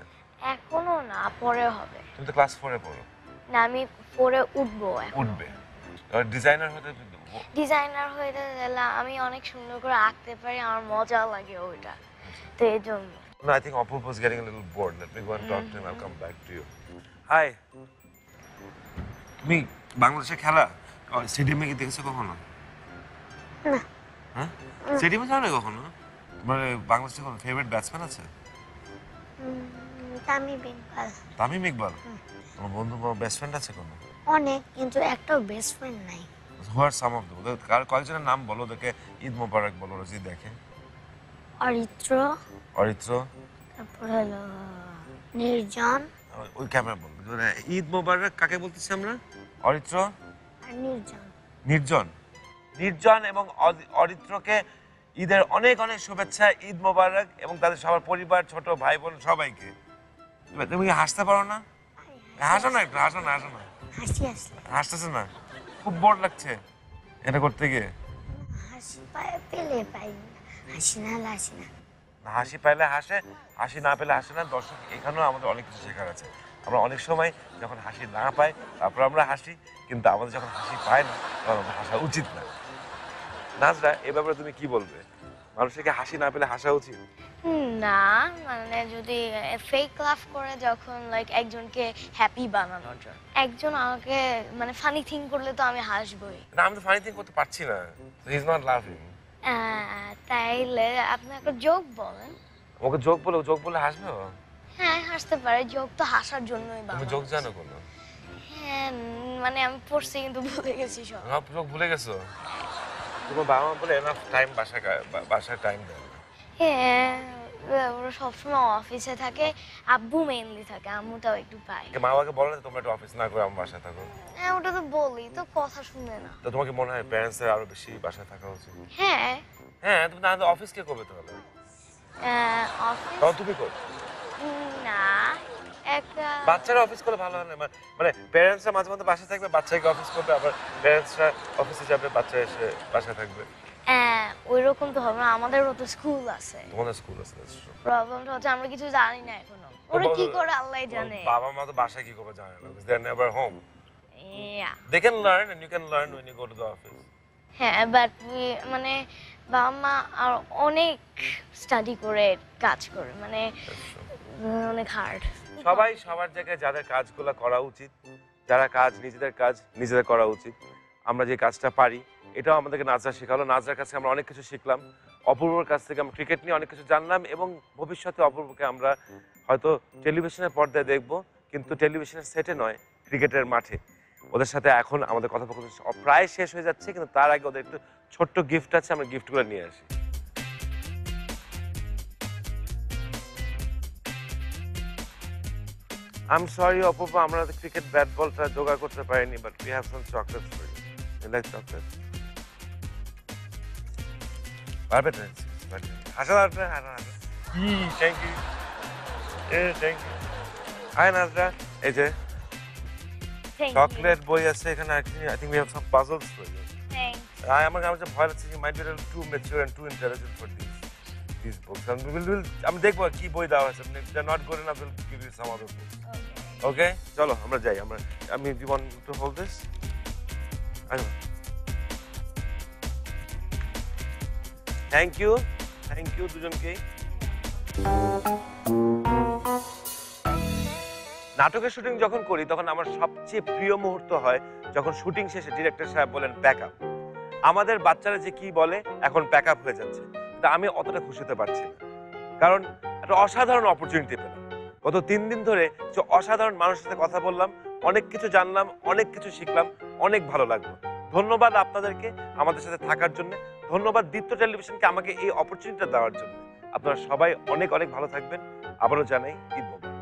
[SPEAKER 3] এখনো না, পরে হবে।
[SPEAKER 1] তুমি তো ক্লাস 4-এ পড়ো।
[SPEAKER 3] না, আমি পরে উঠবো এখন।
[SPEAKER 1] উঠবে। আর ডিজাইনার হতে
[SPEAKER 3] ডিজাইনার হয়ে গেলে আমি অনেক সুন্দর করে আঁকতে পারি, আমার মজা লাগে ওইটা, তো এই জন্য।
[SPEAKER 1] No, I think Apurva is getting a little bored. Let me go and talk to him. I'll come back to you. Hi. তুমি বাংলাদেশে খেলা স্টেডিয়ামে কি দেখেছো কখনো?
[SPEAKER 2] না।
[SPEAKER 1] হ্যাঁ? স্টেডিয়ামে যাও না কখনো? মানে বাংলাদেশে কোনো ফেভারিট ব্যাটসম্যান আছে?
[SPEAKER 2] তামিম ইকবাল।
[SPEAKER 1] তামিম ইকবাল? তোমার বন্ধু বা বেস্ট ফ্রেন্ড আছে কোনো?
[SPEAKER 2] অনেক, কিন্তু একটাও বেস্ট ফ্রেন্ড নাই।
[SPEAKER 1] Who are some of them? ওদের কয়েকজনের নাম বলো, ওদেরকে ঈদ মোবারক বলো, রোজি দেখে।
[SPEAKER 2] অরিত্র,
[SPEAKER 1] অরিত্র,
[SPEAKER 2] তারপর হলো নির্জন
[SPEAKER 1] ওই ক্যামেরা বল। ঈদ মোবারক কাকে বলতেছি আমরা? অরিত্র
[SPEAKER 2] আর নির্জন।
[SPEAKER 1] নির্জন। নির্জন এবং অরিত্রকে ঈদের অনেক অনেক শুভেচ্ছা, ঈদ মোবারক, এবং তাদের সবার পরিবার, ছোট ভাই বোন সবাইকে। তুমি কি হাসতে পারো না? হাসো না একটু, হাসো না, হাসো না।
[SPEAKER 2] হাসি আসলে
[SPEAKER 1] হাসতেছে না? খুব বোর লাগছে এটা করতে গিয়ে?
[SPEAKER 2] হাসি পেলে পাই, হাসি না হলে হাসি না।
[SPEAKER 1] হাসি পাইলে হাসে, হাসি না পেলে হাসে না। দর্শক, এখানেও আমাদের অনেক কিছু শেখার আছে। আমরা অনেক সময় যখন হাসি না পাই তারপর আমরা হাসি, কিন্তু আমাদের যখন হাসি পায় না তখন আমাদের হাসা উচিত না। নাজরা, এ ব্যাপারে তুমি কি বলবে? মানুষকে হাসি না পেলে হাসা উচিত?
[SPEAKER 3] না, মানে যদি ফেক লাভ করে, যখন লাইক একজনকে হ্যাপি বানানোর জন্য, একজন আমাকে মানে ফানি থিং করলে তো আমি হাসবই।
[SPEAKER 1] না, আমি তো ফানি থিং করতে পারছি না। He is not loving.
[SPEAKER 3] তাইলে আপনি একটা জোক বলেন।
[SPEAKER 1] ওকে জোক বলে হাসবে ও?
[SPEAKER 3] হ্যাঁ, হাসতে পারে, জোক তো হাসার জন্যই
[SPEAKER 1] তুমি
[SPEAKER 3] বানানো।
[SPEAKER 1] জোক জানো কোনো?
[SPEAKER 5] হ্যাঁ মানে আমি পড়ছি কিন্তু ভুলে গেছি সব।
[SPEAKER 1] সব ভুলে গেছো? তোমার বাবা মা বলে এনাফ টাইম বাসায় টাইম দেয় না।
[SPEAKER 5] হ্যাঁ ওরা সবসময় অফিসে থাকে, আব্বু মেইনলি থাকে, আম্মুটাও একটু পায়।
[SPEAKER 1] মা বাবাকে বলো না তোমরা একটু অফিস না করে আমার বাসায় থাকো।
[SPEAKER 5] হ্যাঁ ওটা তো বলি, তো কথা শুনে না।
[SPEAKER 1] তো তোমাকে মনে হয় প্যারেন্টসের আরো বেশি বাসায় থাকা উচিত?
[SPEAKER 5] হ্যাঁ
[SPEAKER 1] হ্যাঁ, তুমি না অফিস কে করবে তাহলে?
[SPEAKER 5] অফিস
[SPEAKER 1] তখন তুমি করবে।
[SPEAKER 5] না একটা
[SPEAKER 1] বাচ্চারা অফিস করলে ভালো হয় না? মানে প্যারেন্টসরা মাঝে মধ্যে বাসায় থাকবে, বাচ্চাকে অফিস করবে, আবার প্যারেন্টসরা অফিসে যাবে, বাচ্চা এসে বাসায় থাকবে।
[SPEAKER 5] ওই রকম তো হবে না, আমাদেরও তো স্কুল আছে।
[SPEAKER 1] তোমাদের স্কুল আছে।
[SPEAKER 5] প্রবলেমটা হচ্ছে আমরা কিছু জানি না এখনো, ওরা কি করে আল্লাহ জানে।
[SPEAKER 1] বাবা মা তো বাসায় কি করবে জানে না, because they are never home.
[SPEAKER 5] Yeah.
[SPEAKER 1] They can learn and you can learn when you go to the office.
[SPEAKER 5] হ্যাঁ বাট মানে বাবা মা আর অনেক স্টাডি করে কাজ করে, মানে
[SPEAKER 1] That's true.
[SPEAKER 5] অনেক হার্ড।
[SPEAKER 1] সবাই সবার জায়গায় যাদের কাজগুলো করা উচিত, যারা নিজেদের কাজ নিজেদের করা উচিত। আমরা যে কাজটা পারি এটাও আমাদেরকে নাজরা শেখালো। নাজরার কাছে আমরা অনেক কিছু শিখলাম, অপূর্বর কাছ থেকে আমরা ক্রিকেট নিয়ে অনেক কিছু জানলাম, এবং ভবিষ্যতে অপূর্বকে আমরা হয়তো টেলিভিশনের পর্দায় দেখব, কিন্তু টেলিভিশনের সেটে নয়, ক্রিকেটের মাঠে। ওদের সাথে এখন আমাদের কথোপকথন প্রায় শেষ হয়ে যাচ্ছে, কিন্তু তার আগে ওদের একটু ছোট্ট গিফট আছে, আমরা গিফটগুলো নিয়ে আসি। I'm sorry, অপূর্ব, আমরা ক্রিকেট ব্যাট বলটা জোগাড় করতে পারিনি, but we have some chocolates for you. You like chocolate? পারবে না? হাসা Nazra, thank you. Thank you. Hi Nazra, এই যে চকলেট বই আছে এখানে। I think we have some puzzles for you. আমার কাছে ভয় লাগছে, you might be a little too mature and too intelligent for these books. And আমি দেখবো কি বই দেওয়া আছে। If they're not good enough, we'll give you some other books. Okay? চলো আমরা যাই। আমি do you want to hold this? Thank you দুজনকেই। নাটকের শুটিং যখন করি তখন আমার সবচেয়ে প্রিয় মুহূর্ত হয় যখন শুটিং শেষে ডিরেক্টর সাহেব বলেন প্যাক আপ। আমাদের বাচ্চারা যে কি বলে এখন প্যাক আপ হয়ে যাচ্ছে, কিন্তু আমি অতটা খুশি হতে পারছি না, কারণ একটা অসাধারণ অপরচুনিটি পেলাম। গত 3 দিন ধরে যে অসাধারণ মানুষের সাথে কথা বললাম, অনেক কিছু জানলাম, অনেক কিছু শিখলাম, অনেক ভালো লাগলো। ধন্যবাদ আপনাদেরকে আমাদের সাথে থাকার জন্য, ধন্যবাদ দীপ্ত টেলিভিশনকে আমাকে এই অপরচুনিটিটা দেওয়ার জন্য। আপনারা সবাই অনেক অনেক ভালো থাকবেন। আবারও জানাই ঈদ মোবারক।